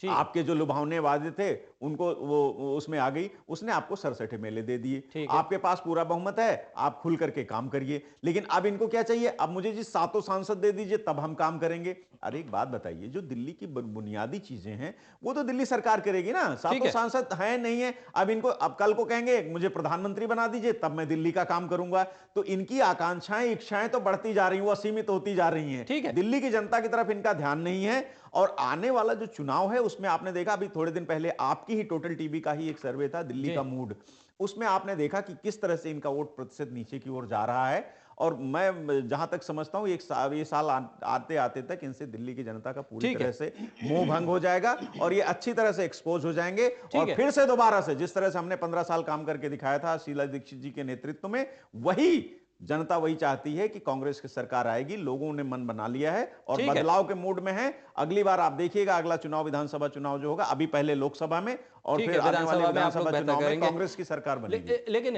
आपके जो लुभावने वादे थे उनको वो उसमें आ गई, उसने आपको 67 एमएलए दे दिए। आपके पास पूरा बहुमत है, आप खुल करके काम करिए। लेकिन अब इनको क्या चाहिए? अब मुझे जी 7 सांसद दे दीजिए तब हम काम करेंगे। अरे एक बात बताइए, जो दिल्ली की बुनियादी चीजें हैं वो तो दिल्ली सरकार करेगी ना। 7 सांसद हैं नहीं है, अब इनको, अब कल को कहेंगे मुझे प्रधानमंत्री बना दीजिए तब मैं दिल्ली का काम करूंगा। तो इनकी आकांक्षाएं, इच्छाएं तो बढ़ती जा रही हैं, वो असीमित होती जा रही हैं। दिल्ली की जनता की तरफ इनका ध्यान नहीं है। और आने वाला जो चुनाव है उसमें आपने देखा, अभी थोड़े दिन पहले आपकी ही टोटल टीवी का ही एक सर्वे था, दिल्ली का मूड, उसमें आपने देखा कि किस तरह से इनका वोट प्रतिशत नीचे की ओर जा रहा है। और मैं जहां तक समझता हूं ये साल आते आते तक इनसे दिल्ली की जनता का पूरी तरह से मोह भंग हो जाएगा और ये अच्छी तरह से एक्सपोज हो जाएंगे। और फिर से दोबारा से जिस तरह से हमने 15 साल काम करके दिखाया था शीला दीक्षित जी के नेतृत्व में, वही जनता वही चाहती है कि कांग्रेस की सरकार आएगी। लोगों ने मन बना लिया है और बदलाव के मूड में है। अगली बार आप देखिएगा, अगला चुनाव विधानसभा चुनाव जो होगा, अभी पहले लोकसभा में और फिर विधानसभा चुनाव में कांग्रेस की सरकार बनेगी। लेकिन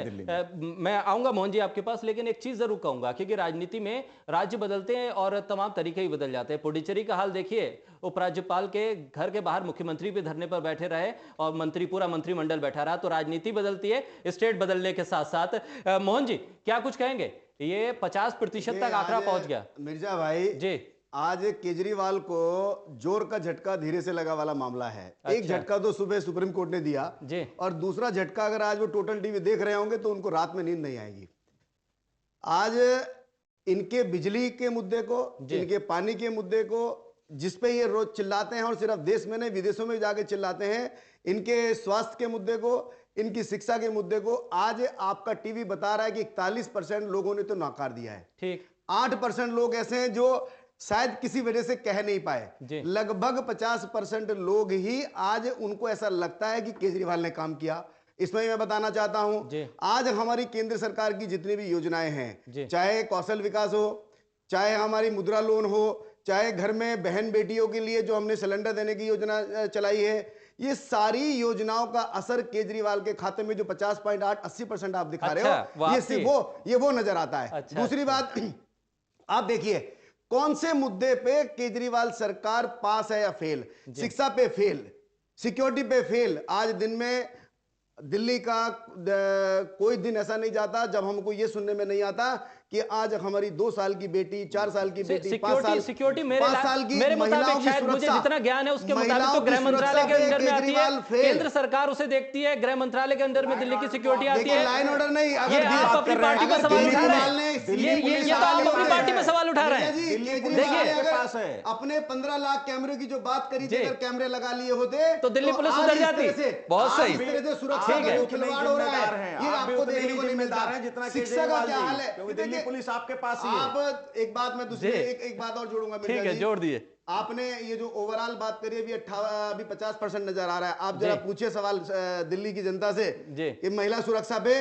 मैं आऊंगा मोहन जी आपके पास, लेकिन एक चीज जरूर कहूंगा, क्योंकि राजनीति में राज्य बदलते हैं और तमाम तरीके ही बदल जाते हैं। पुडुचेरी का हाल देखिए, उपराज्यपाल के घर के बाहर मुख्यमंत्री भी धरने पर बैठे रहे और पूरा मंत्रिमंडल बैठा रहा। तो राजनीति बदलती है स्टेट बदलने के साथ साथ। मोहन जी क्या कुछ कहेंगे? ये 50% तक आंकड़ा पहुंच गया। मिर्जा भाई जी, आज केजरीवाल को जोर का झटका धीरे से लगा वाला मामला है। एक झटका तो सुबह सुप्रीम कोर्ट ने दिया और दूसरा झटका अगर आज वो टोटल टीवी देख रहे होंगे तो उनको रात में नींद नहीं आएगी। आज इनके बिजली के मुद्दे को, इनके पानी के मुद्दे को, जिसपे ये रोज चिल्लाते हैं और सिर्फ देश में नहीं विदेशों में जाके चिल्लाते हैं, इनके स्वास्थ्य के मुद्दे को, इनकी शिक्षा के मुद्दे को, आज आपका टीवी बता रहा है कि 41% लोगों ने तो नकार दिया है। ठीक, 8% लोग ऐसे हैं जो शायद किसी वजह से कह नहीं पाए। जी। लगभग 50% लोग ही आज उनको ऐसा लगता है कि केजरीवाल ने काम किया। इसमें मैं बताना चाहता जी। हूं, आज हमारी केंद्र सरकार की जितनी भी योजनाएं जी। हैं, चाहे कौशल विकास हो, चाहे हमारी मुद्रा लोन हो, चाहे घर में बहन बेटियों के लिए जो हमने सिलेंडर देने की योजना चलाई है, ये सारी योजनाओं का असर केजरीवाल के खाते में जो 50.8 80% आप दिखा रहे हो, ये सिर्फ वो नजर आता है। अच्छा, दूसरी बात, आप देखिए कौन से मुद्दे पे केजरीवाल सरकार पास है या फेल। शिक्षा पे फेल, सिक्योरिटी पे फेल। आज दिन में दिल्ली का कोई दिन ऐसा नहीं जाता जब हमको ये सुनने में नहीं आता कि आज हमारी 2 साल की बेटी, 4 साल की बेटी, 5 साल की महिलाओं की शायद मुझे जितना ज्ञान है उसके मुताबिक तो गृह मंत्रालय के अंडर में आती है, केंद्र सरकार उसे देखती है, गृह मंत्रालय के अंदर में दिल्ली की सिक्योरिटी आती है। लाइन ऑर्डर नहीं, ये आप अपनी पार्टी पर सवाल उठा रहे हैं, ये तो आप अपनी पार्टी पर सवाल उठा रहे हैं। देखिए अपने 15 लाख कैमरे की जो बात करी थी, अगर कैमरे लगा लिए होते तो दिल्ली पुलिस सुधर जाती। बहुत सही, सुरक्षा का जो खिलवाड़ हो रहा है ये आपको देखने को नहीं मिलता है। जितना शिक्षा का क्या हाल है, दिल्ली पुलिस आपके पास ही है। आप एक बात मैं दूसरी एक बात और जोड़ूंगा। ठीक है, जोड़ दिए। आपने ये जो ओवरऑल बात करी अभी 50% नजर आ रहा है। आप जरा पूछिए सवाल दिल्ली की जनता से कि महिला सुरक्षा पे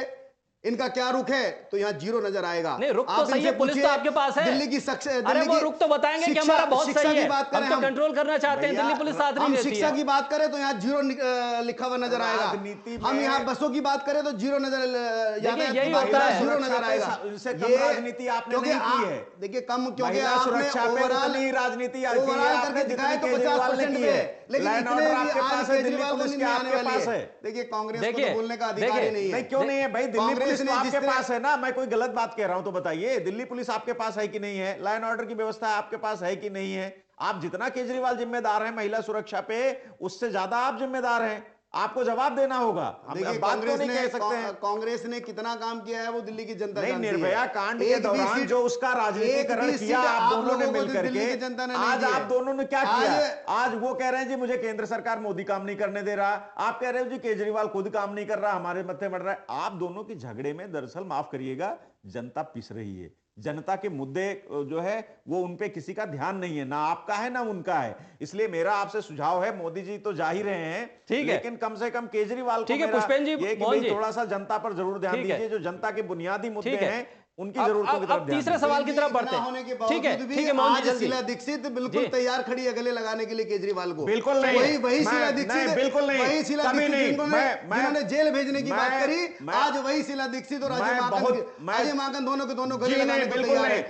इनका क्या रुख है, तो यहाँ 0 नजर आएगा। नहीं, रुख तो सही है, पुलिस तो आपके पास है। दिल्ली की अरे वो रुख तो बताएंगे कि हमारा बहुत सही है, हम तो कंट्रोल करना चाहते हैं, दिल्ली पुलिस साथ नहीं देती है। शिक्षा की बात करें तो यहाँ 0 लिखा हुआ नजर आएगा। हम यहाँ बसों की बात करें तो 0 नजर, यही होता है, 0 नजर आएगा। ये राजनीति आपने नहीं की है। देखिए कम, क्योंकि सुरक्षा पे उतनी राजनीति करके दिखाए तो 50% पे, लेकिन इतने आपके पास है, दिल्ली पुलिस के आपके पास है। देखिए कांग्रेस को बोलने का अधिकार ही नहीं है। क्यों नहीं है भाई, दिल्ली पुलिस आपके पास है ना। मैं कोई गलत बात कह रहा हूं तो बताइए, दिल्ली पुलिस आपके पास है कि नहीं है, लॉ एंड ऑर्डर की व्यवस्था आपके पास है कि नहीं है। आप जितना केजरीवाल जिम्मेदार हैं महिला सुरक्षा पे, उससे ज्यादा आप जिम्मेदार हैं, आपको जवाब देना होगा। बात तो नहीं कह सकते हैं। कांग्रेस ने कितना काम किया है वो दिल्ली की जनता नहीं, जानती है। निर्भया कांड के दौरान जो उसका राजनीतिकरण किया आप दोनों ने मिलकर के, आज आप दोनों ने क्या किया? आज वो कह रहे हैं जी मुझे केंद्र सरकार मोदी काम नहीं करने दे रहा, आप कह रहे हो जी केजरीवाल खुद काम नहीं कर रहा, हमारे मत्थे मर रहा है। आप दोनों की झगड़े में दरअसल माफ करिएगा जनता पिस रही है। जनता के मुद्दे जो है वो उन पे किसी का ध्यान नहीं है, ना आपका है ना उनका है। इसलिए मेरा आपसे सुझाव है, मोदी जी तो जा ही रहे हैं, ठीक है, लेकिन कम से कम केजरीवाल को मेरा थोड़ा सा जनता पर जरूर ध्यान दीजिए। जो जनता के बुनियादी मुद्दे हैं उनकी जरूरतों की तरफ। तीसरे सवाल की तरफ बढ़ते हैं। ठीक है, मोहन जी, शीला दीक्षित बिल्कुल तैयार खड़ी है गले लगाने के लिए केजरीवाल को। बिल्कुल नहीं, वही शीला दीक्षित, बिल्कुल नहीं, वही शीला दीक्षित जिन्होंने जेल भेजने की बात करी, आज वही शीला दीक्षित और अजय माकन दोनों के दोनों गले लगाने को तैयार है।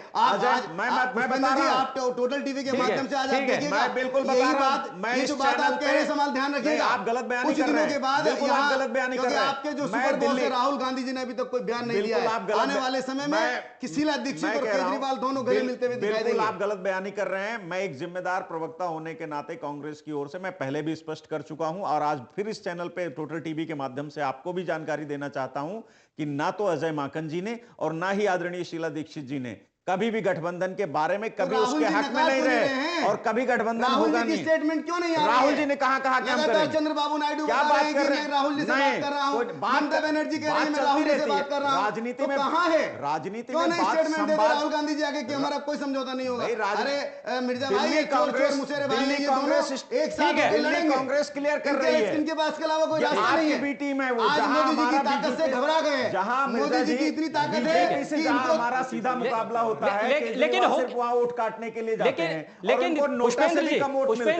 आप टोटल टीवी के माध्यम से आज आप देखिएगा, यही बात, ये जो बात आप कह रहे हैं सवाल ध्यान रखिएगा। आप गलत बयान कुछ दिनों के बाद गलत बयान कर रहे हैं। आपके जो सुपर बॉस है राहुल गांधी जी ने अभी तक कोई बयान नहीं दिया है। आने वाले समय कि शीला दीक्षित और केजरीवाल दोनों गले मिलते हुए दिखाई देंगे। आप गलत बयानी कर रहे हैं। मैं एक जिम्मेदार प्रवक्ता होने के नाते कांग्रेस की ओर से मैं पहले भी स्पष्ट कर चुका हूं और आज फिर इस चैनल पे टोटल टीवी के माध्यम से आपको भी जानकारी देना चाहता हूं कि ना तो अजय माकन जी ने और ना ही आदरणीय शीला दीक्षित जी ने कभी भी गठबंधन के बारे में कभी उसके हक में नहीं रहे और कभी गठबंधन होगा नहीं। स्टेटमेंट क्यों नहीं आ रहा? राहुल जी ने कहा काम करें। चंद्रबाबू नायडू क्या बात कर रहे हैं? राहुल जी से बात कर रहा हूं, ममता बनर्जी कह रही है मैं राहुल जी से बात कर रहा हूं। राजनीति में कहां है? राजनीति क्यों में नहीं स्टेटमेंट दे राहुल गांधी जी आगे कि हमारा कोई समझौता नहीं होगा? अरे मिर्जा भाई, चोर मुशेरे भाई, ये दोनों एक साथ लड़ेंगे। कांग्रेस क्लियर कर रही है, इनके पास के अलावा कोई रास्ता नहीं है। बी टीम है वो, आज मोदी जी की ताकत से घबरा गए। जहां मोदी जी की इतनी ताकत है कि हमारा सीधा मुकाबला होता है, लेकिन वहां वोट काटने के लिए जाते हैं, लेकिन पुष्पेंद्र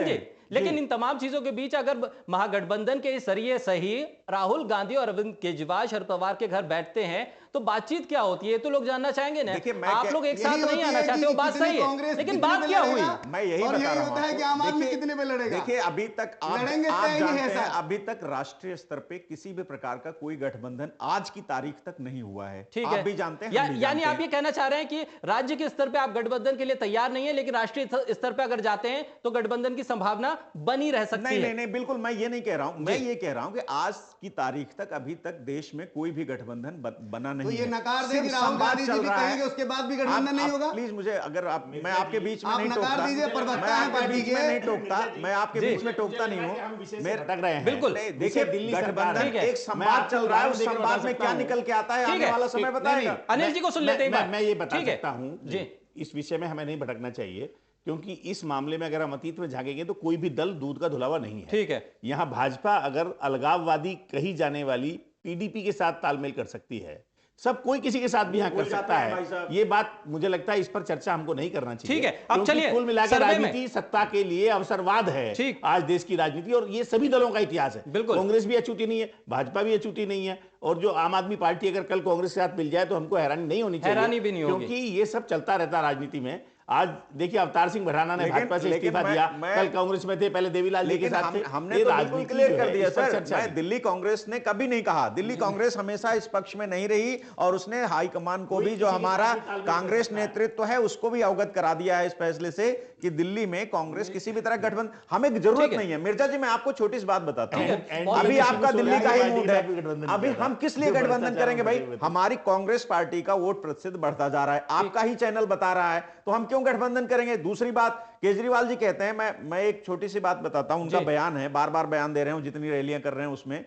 जी, लेकिन जी। इन तमाम चीजों के बीच अगर महागठबंधन के सरिये सही राहुल गांधी और अरविंद केजरीवाल शरद पवार के घर बैठते हैं तो बातचीत क्या होती है, तो लोग जानना चाहेंगे ना। आप लोग एक साथ नहीं आना चाहते, वो बात सही है, लेकिन बात क्या हुई? मैं यही बता रहा हूं कि आम आदमी कितने पे लड़ेगा। देखिए अभी तक आप जानते हैं, अभी तक राष्ट्रीय स्तर पे किसी भी प्रकार का कोई गठबंधन आज की तारीख तक नहीं हुआ है। ठीक है, आप भी जानते हैं, यानी आप ये कहना चाह रहे हैं कि राज्य के स्तर पे आप गठबंधन के लिए तैयार नहीं है, लेकिन राष्ट्रीय स्तर पे अगर जाते हैं तो गठबंधन की संभावना बनी रह सकती है। नहीं, बिल्कुल मैं ये नहीं कह रहा हूं। मैं ये कह रहा हूं कि आज की तारीख तक अभी तक देश में कोई भी गठबंधन बना नहीं है। ये नकार देंगे राहुल गांधी जी भी कहेंगे उसके बाद भी गठबंधन नहीं होगा। प्लीज मुझे, अगर आप, मैं आपके बीच में नहीं टोकता, मैं आपके बीच में नहीं टोकता, मैं आपके बीच में टोकता नहीं हूं, मैं भटक रहे हैं। बिल्कुल, देखिए गठबंधन एक संवाद चल रहा है, उस संवाद में क्या निकल के आता है आने वाला समय बताएगा। अनिल जी को सुन लेते हैं। मैं ये बता सकता हूं जी, इस विषय में हमें नहीं भटकना चाहिए क्योंकि इस मामले में अगर हम अतीत में झांकेंगे तो कोई भी दल दूध का धुलावा नहीं है। ठीक है। यहां भाजपा अगर अलगाववादी कही जाने वाली पीडीपी के साथ तालमेल कर सकती है, सब कोई किसी के साथ भी यहां कर सकता है। ये बात मुझे लगता है इस पर चर्चा हमको नहीं करना चाहिए। ठीक है, अब चलिए कुल मिलाकर राजनीति सत्ता के लिए अवसरवाद है ठीक। आज देश की राजनीति, और ये सभी दलों का इतिहास है। बिल्कुल। कांग्रेस भी अछूती नहीं है, भाजपा भी अछूती नहीं है, और जो आम आदमी पार्टी अगर कल कांग्रेस के साथ मिल जाए तो हमको हैरानी नहीं होनी चाहिए, हैरानी भी नहीं होगी, क्योंकि ये सब चलता रहता है राजनीति में। आज देखिए अवतार सिंह भड़ाना ने भाजपा से इस्तीफा दिया, कल कांग्रेस में थे, पहले देवीलाल जी के साथ थे। हमने तो बिल्कुल क्लियर कर दिया सर, मैं दिल्ली कांग्रेस ने कभी नहीं कहा, दिल्ली कांग्रेस हमेशा इस पक्ष में नहीं रही, और उसने हाईकमान को भी, जो हमारा कांग्रेस नेतृत्व है, उसको भी अवगत करा दिया है इस फैसले से कि दिल्ली में कांग्रेस किसी भी तरह गठबंधन हमें जरूरत नहीं है। मिर्जा जी, मैं आपको छोटी सी बात बताता हूं, अभी आपका दिल्ली का ही मूड है, अभी हम किस लिए गठबंधन करेंगे भाई? हमारी कांग्रेस पार्टी का वोट प्रतिशत बढ़ता जा रहा है, आपका ही चैनल बता रहा है, तो हम क्यों गठबंधन करेंगे? दूसरी बात, केजरीवाल जी कहते हैं, मैं एक छोटी सी बात बताता हूं, उनका बयान है, बार बार बयान दे रहे हैं, जितनी रैलियां कर रहे हैं उसमें,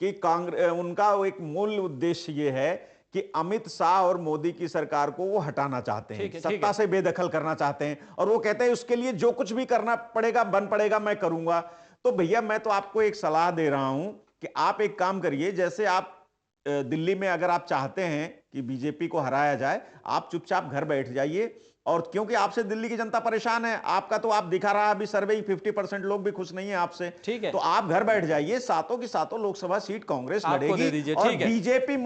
कि कांग्रेस, उनका एक मूल उद्देश्य ये है कि अमित शाह और मोदी की सरकार को वो हटाना चाहते हैं, सत्ता से बेदखल करना चाहते हैं, और वो कहते हैं उसके लिए जो कुछ भी करना पड़ेगा, बन पड़ेगा, मैं करूंगा। तो भैया, मैं तो आपको एक सलाह दे रहा हूं कि आप एक काम करिए, जैसे आप दिल्ली में अगर आप चाहते हैं कि बीजेपी को हराया जाए, आप चुपचाप घर बैठ जाइए, और क्योंकि आपसे दिल्ली की जनता परेशान है, आपका तो आप दिखा रहा है अभी सर्वे 50% लोग भी खुश नहीं है आपसे, ठीक है, तो आप घर बैठ जाइए, सातों की सातों लोकसभा सीट कांग्रेस लड़ेगी, और बीजेपी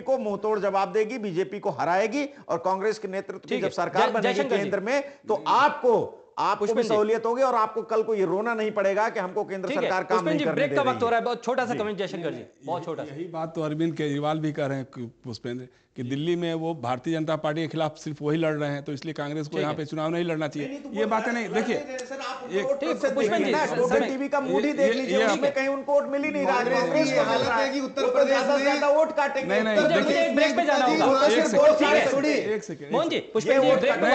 को मुंहतोड़ जवाब देगी, बीजेपी को हराएगी, और कांग्रेस के नेतृत्व की जब सरकार बनेगी केंद्र में, तो आपको भी सहूलियत होगी, और आपको कल को ये रोना नहीं पड़ेगा कि हमको केंद्र सरकार काम नहीं करने दे रही है। ब्रेक का वक्त हो रहा है, बहुत छोटा सा कमेंट जयशंकर जी, बहुत छोटा सा। यही बात तो अरविंद केजरीवाल भी कह रहे हैं पुष्पेंद्र, कि दिल्ली में वो भारतीय जनता पार्टी के खिलाफ सिर्फ वही लड़ रहे हैं, तो इसलिए कांग्रेस को यहाँ पे चुनाव नहीं लड़ना चाहिए। ये बातें नहीं, देखिए टीवी का मूड ही देख लीजिए, उसमें कहीं उनको वोट मिल ही नहीं रहा है। हालत है कि उत्तर प्रदेश में ज्यादा वोट काटेंगे। मुझे एक ब्रेक पे जाना होगा, एक सेकंड मोहन जी, पुष्पेंद्र जी, ब्रेक पे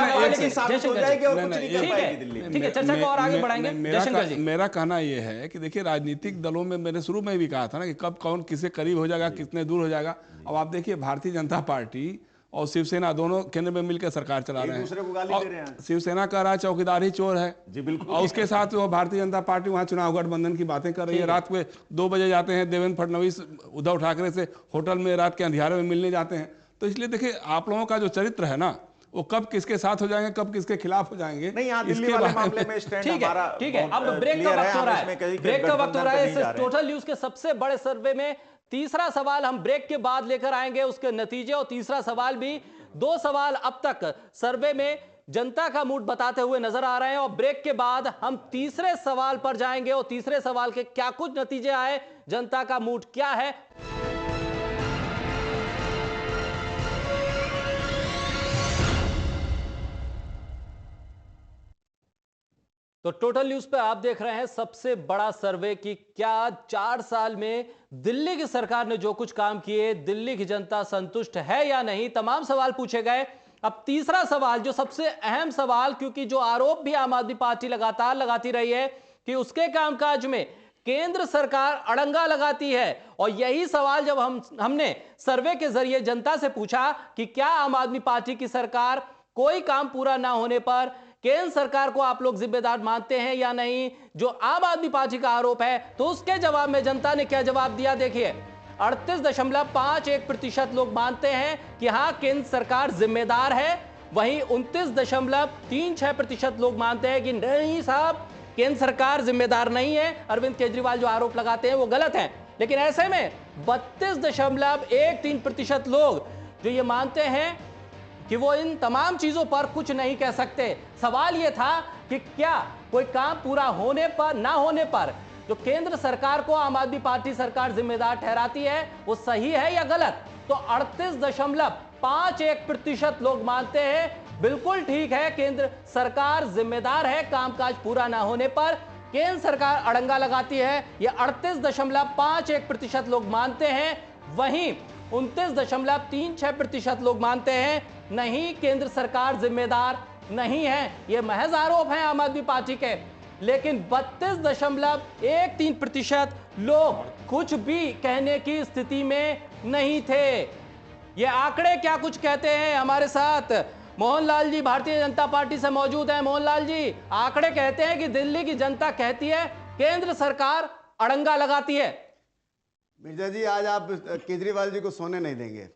हो जाएगी और कुछ नहीं कर पाएगी दिल्ली। ठीक है, चर्चा को और आगे बढ़ाएंगे। जयशंकर जी, मेरा कहना यह है कि देखिए, राजनीतिक दलों में मैंने शुरू में भी कहा था ना कि कब कौन किससे करीब हो जाएगा, कितने दूर हो जाएगा। अब आप देखिए, भारतीय जनता पार्टी और शिवसेना दोनों केंद्र में मिलकर सरकार चला रहे हैं, दूसरे को गाली दे रहे हैं। शिवसेना कह रहा है चौकीदार ही चोर है जी, बिल्कुल, और उसके साथ वो भारतीय जनता पार्टी वहां चुनाव गठबंधन की बातें कर रही है। रात में 2 बजे जाते हैं देवेंद्र फडणवीस उद्धव ठाकरे से होटल में रात के अंधियारे में मिलने जाते हैं। तो इसलिए देखिए, आप लोगों का जो चरित्र है ना, वो कब किसके साथ हो जाएंगे, कब किसके खिलाफ हो जाएंगे, नहीं, यहाँ दिल्ली वाले मामले में स्टैंड हमारा ठीक है। अब ब्रेक का वक्त हो रहा है, ब्रेक का वक्त हो रहा है। इस टोटल न्यूज के सबसे बड़े सर्वे में तीसरा सवाल हम ब्रेक के बाद लेकर आएंगे, उसके नतीजे, और तीसरा सवाल भी 2 सवाल अब तक सर्वे में जनता का मूड बताते हुए नजर आ रहे हैं, और ब्रेक के बाद हम तीसरे सवाल पर जाएंगे, और तीसरे सवाल के क्या कुछ नतीजे आए, जनता का मूड क्या है। तो टोटल न्यूज पे आप देख रहे हैं सबसे बड़ा सर्वे कि क्या 4 साल में दिल्ली की सरकार ने जो कुछ काम किए, दिल्ली की जनता संतुष्ट है या नहीं। तमाम सवाल पूछे गए। अब तीसरा सवाल, जो सबसे अहम सवाल, क्योंकि जो आरोप भी आम आदमी पार्टी लगातार लगाती रही है कि उसके कामकाज में केंद्र सरकार अड़ंगा लगाती है, और यही सवाल जब हमने सर्वे के जरिए जनता से पूछा कि क्या आम आदमी पार्टी की सरकार कोई काम पूरा ना होने पर केंद्र सरकार को आप लोग जिम्मेदार मानते हैं या नहीं, जो आम आदमी पार्टी का आरोप है, तो उसके जवाब में जनता ने क्या जवाब दिया देखिए। 38.51% लोग मानते हैं कि हां केंद्र सरकार जिम्मेदार है, वहीं 29.36% लोग मानते हैं कि नहीं साहब, केंद्र सरकार जिम्मेदार नहीं है, अरविंद केजरीवाल जो आरोप लगाते हैं वो गलत है। लेकिन ऐसे में 32.13% लोग जो ये मानते हैं कि वो इन तमाम चीजों पर कुछ नहीं कह सकते। सवाल ये था कि क्या कोई काम पूरा होने पर, ना होने पर जो केंद्र सरकार को आम आदमी पार्टी सरकार जिम्मेदार ठहराती है, वो सही है या गलत। तो 38.51% लोग मानते हैं बिल्कुल ठीक है, केंद्र सरकार जिम्मेदार है कामकाज पूरा ना होने पर, केंद्र सरकार अड़ंगा लगाती है, ये 38.51% लोग मानते हैं। वहीं 29.36% लोग मानते हैं नहीं, केंद्र सरकार जिम्मेदार नहीं है। ये महज आरोप हैं आम आदमी पार्टी के। लेकिन 32.13% लोग कुछ भी कहने की स्थिति में नहीं थे। ये आंकड़े क्या कुछ कहते हैं, हमारे साथ मोहनलाल जी भारतीय जनता पार्टी से मौजूद हैं। मोहनलाल जी, आंकड़े कहते हैं कि दिल्ली की जनता कहती है केंद्र सरकार अड़ंगा लगाती है। मिर्जा जी, आज आप केजरीवाल जी को सोने नहीं देंगे।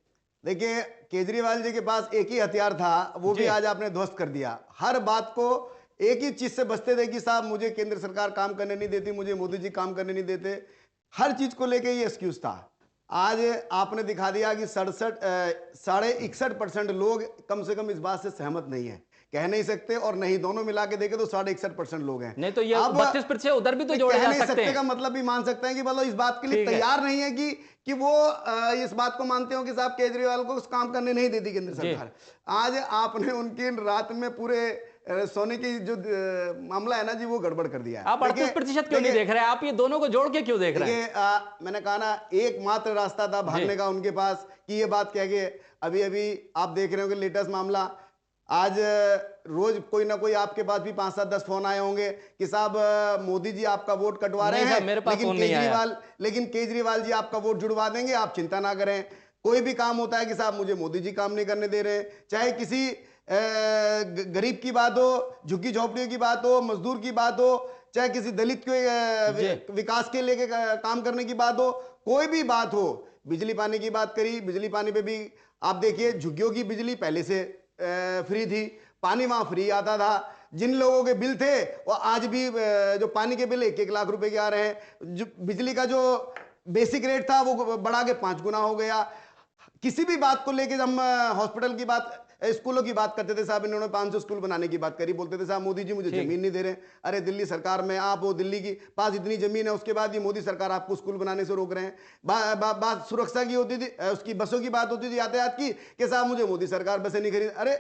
देखिए, केजरीवाल जी के पास एक ही हथियार था, वो भी आज आपने ध्वस्त कर दिया। हर बात को एक ही चीज से बचते थे कि साहब मुझे केंद्र सरकार काम करने नहीं देती, मुझे मोदी जी काम करने नहीं देते। हर चीज को लेके ये एक्सक्यूज था। आज आपने दिखा दिया कि 61% लोग कम से कम इस बात से सहमत नहीं है, कह नहीं सकते और नहीं, दोनों मिला के देखे तो 61% लोग हैं। नहीं तो ये 32% उधर भी तो जोड़े जा सकते हैं। का मतलब भी मान सकते हैं कि मतलब इस बात के लिए तैयार नहीं है कि वो इस बात को मानते हो कि साहब केजरीवाल को काम करने नहीं देती केंद्र सरकार। आज आपने उनकी रात में पूरे सोने की जो मामला है ना जी, वो गड़बड़ कर दिया है। आप 38% क्यों नहीं देख रहे? आप ये दोनों को जोड़ के क्यों देख रहे हैं? मैंने कहा ना, एकमात्र रास्ता था भागने का उनके पास कि ये बात कह के अभी आप देख रहे हो कि लेटेस्ट मामला, आज रोज कोई ना कोई आपके पास भी 5-7-10 फोन आए होंगे कि साहब मोदी जी आपका वोट कटवा रहे हैं, लेकिन केजरीवाल जी आपका वोट जुड़वा देंगे, आप चिंता ना करें। कोई भी काम होता है कि साहब मुझे मोदी जी काम नहीं करने दे रहे, चाहे किसी गरीब की बात हो, झुग्गी झोपड़ियों की बात हो, मजदूर की बात हो, चाहे किसी दलित के विकास के लेके काम करने की बात हो, कोई भी बात हो, बिजली पानी की बात करी, बिजली पानी पे भी आप देखिए, झुग्गियों की बिजली पहले से फ्री थी, पानी वहां फ्री आता था। जिन लोगों के बिल थे वो आज भी जो पानी के बिल 1-1 लाख रुपए के आ रहे हैं। जो बिजली का जो बेसिक रेट था वो बढ़ा के 5 गुना हो गया। किसी भी बात को लेके हम हॉस्पिटल की बात, स्कूलों की बात करते थे, साहब इन्होंने 500 स्कूल बनाने की बात करी, बोलते थे साहब मोदी जी मुझे जमीन नहीं दे रहे। अरे दिल्ली सरकार में आप हो, दिल्ली की पास इतनी जमीन है, उसके बाद ये मोदी सरकार आपको स्कूल बनाने से रोक रहे हैं। बात सुरक्षा की होती थी, उसकी बसों की बात होती थी यातायात की, कि साहब मुझे मोदी सरकार बसें नहीं खरीद। अरे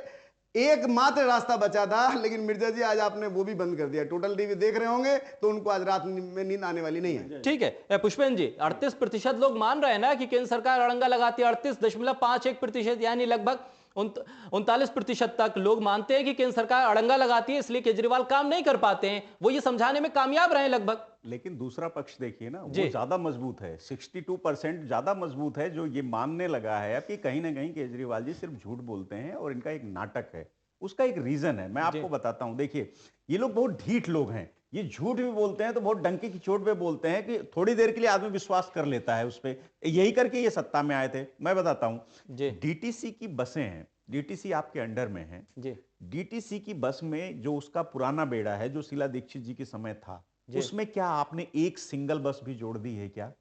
एकमात्र रास्ता बचा था, लेकिन मिर्जा जी आज आपने वो भी बंद कर दिया। टोटल टीवी देख रहे होंगे तो उनको आज रात में नींद आने वाली नहीं है। ठीक है पुष्पेंद्र जी, 38% लोग मान रहे हैं ना कि केंद्र सरकार अड़ंगा लगाती है। 38.51%, यानी लगभग 39% तक लोग मानते हैं कि केंद्र सरकार अड़ंगा लगाती है, इसलिए केजरीवाल काम नहीं कर पाते हैं। वो ये समझाने में कामयाब रहे लगभग। लेकिन दूसरा पक्ष देखिए ना, वो ज्यादा मजबूत है, 62% ज्यादा मजबूत है, जो ये मानने लगा है कि कहीं ना कहीं केजरीवाल जी सिर्फ झूठ बोलते हैं और इनका एक नाटक है। उसका एक रीजन है, मैं आपको बताता हूं। देखिए, ये लोग बहुत ढीठ लोग हैं, ये झूठ भी बोलते हैं तो बहुत डंके की चोट पे बोलते हैं कि थोड़ी देर के लिए आदमी विश्वास कर लेता है उस पर। यही करके ये सत्ता में आए थे। मैं बताता हूं, डीटीसी की बसें हैं, डीटीसी आपके अंडर में है जी। डीटीसी की बस में जो उसका पुराना बेड़ा है, जो शीला दीक्षित जी के समय था, उसमें क्या आपने एक सिंगल बस भी जोड़ दी है क्या?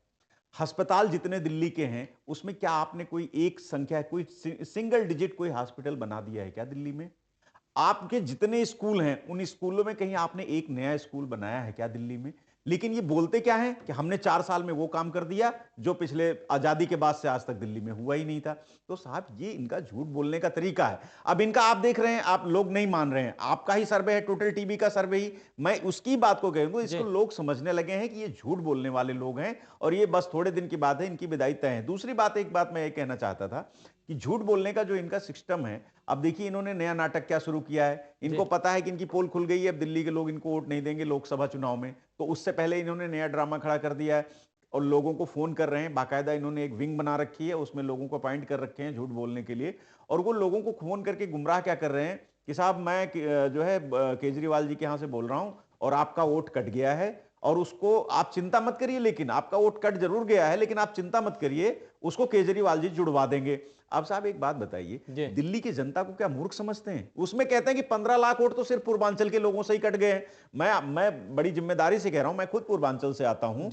अस्पताल जितने दिल्ली के हैं उसमें क्या आपने कोई एक संख्या, कोई सिंगल डिजिट कोई हॉस्पिटल बना दिया है क्या दिल्ली में? आपके जितने स्कूल हैं उन स्कूलों में कहीं आपने एक नया स्कूल बनाया है क्या दिल्ली में? लेकिन ये बोलते क्या है कि हमने 4 साल में वो काम कर दिया जो पिछले आजादी के बाद से आज तक दिल्ली में हुआ ही नहीं था। तो साहब, ये इनका झूठ बोलने का तरीका है। अब इनका आप देख रहे हैं, आप लोग नहीं मान रहे हैं, आपका ही सर्वे है, टोटल टीवी का सर्वे ही, मैं उसकी बात को कहूंगा, इसको लोग समझने लगे हैं कि ये झूठ बोलने वाले लोग हैं और ये बस थोड़े दिन की बात है, इनकी विदाई तय है। दूसरी बात, एक बात मैं ये कहना चाहता था कि झूठ बोलने का जो इनका सिस्टम है, अब देखिए इन्होंने नया नाटक क्या शुरू किया है। इनको पता है कि इनकी पोल खुल गई है, अब दिल्ली के लोग इनको वोट नहीं देंगे लोकसभा चुनाव में, तो उससे पहले इन्होंने नया ड्रामा खड़ा कर दिया है और लोगों को फोन कर रहे हैं। बाकायदा इन्होंने एक विंग बना रखी है, उसमें लोगों को अपॉइंट कर रखे हैं झूठ बोलने के लिए, और वो लोगों को फोन करके गुमराह क्या कर रहे हैं कि साहब मैं जो है केजरीवाल जी के यहां से बोल रहा हूं और आपका वोट कट गया है और उसको आप चिंता मत करिए, लेकिन आपका वोट कट जरूर गया है लेकिन आप चिंता मत करिए, उसको केजरीवाल जी जुड़वा देंगे। अब साहब एक बात बताइए, दिल्ली की जनता को क्या मूर्ख समझते हैं? उसमें कहते हैं कि 15 लाख वोट तो सिर्फ पूर्वांचल के लोगों से ही कट गए हैं। मैं बड़ी जिम्मेदारी से कह रहा हूं, मैं खुद पूर्वांचल से आता हूं।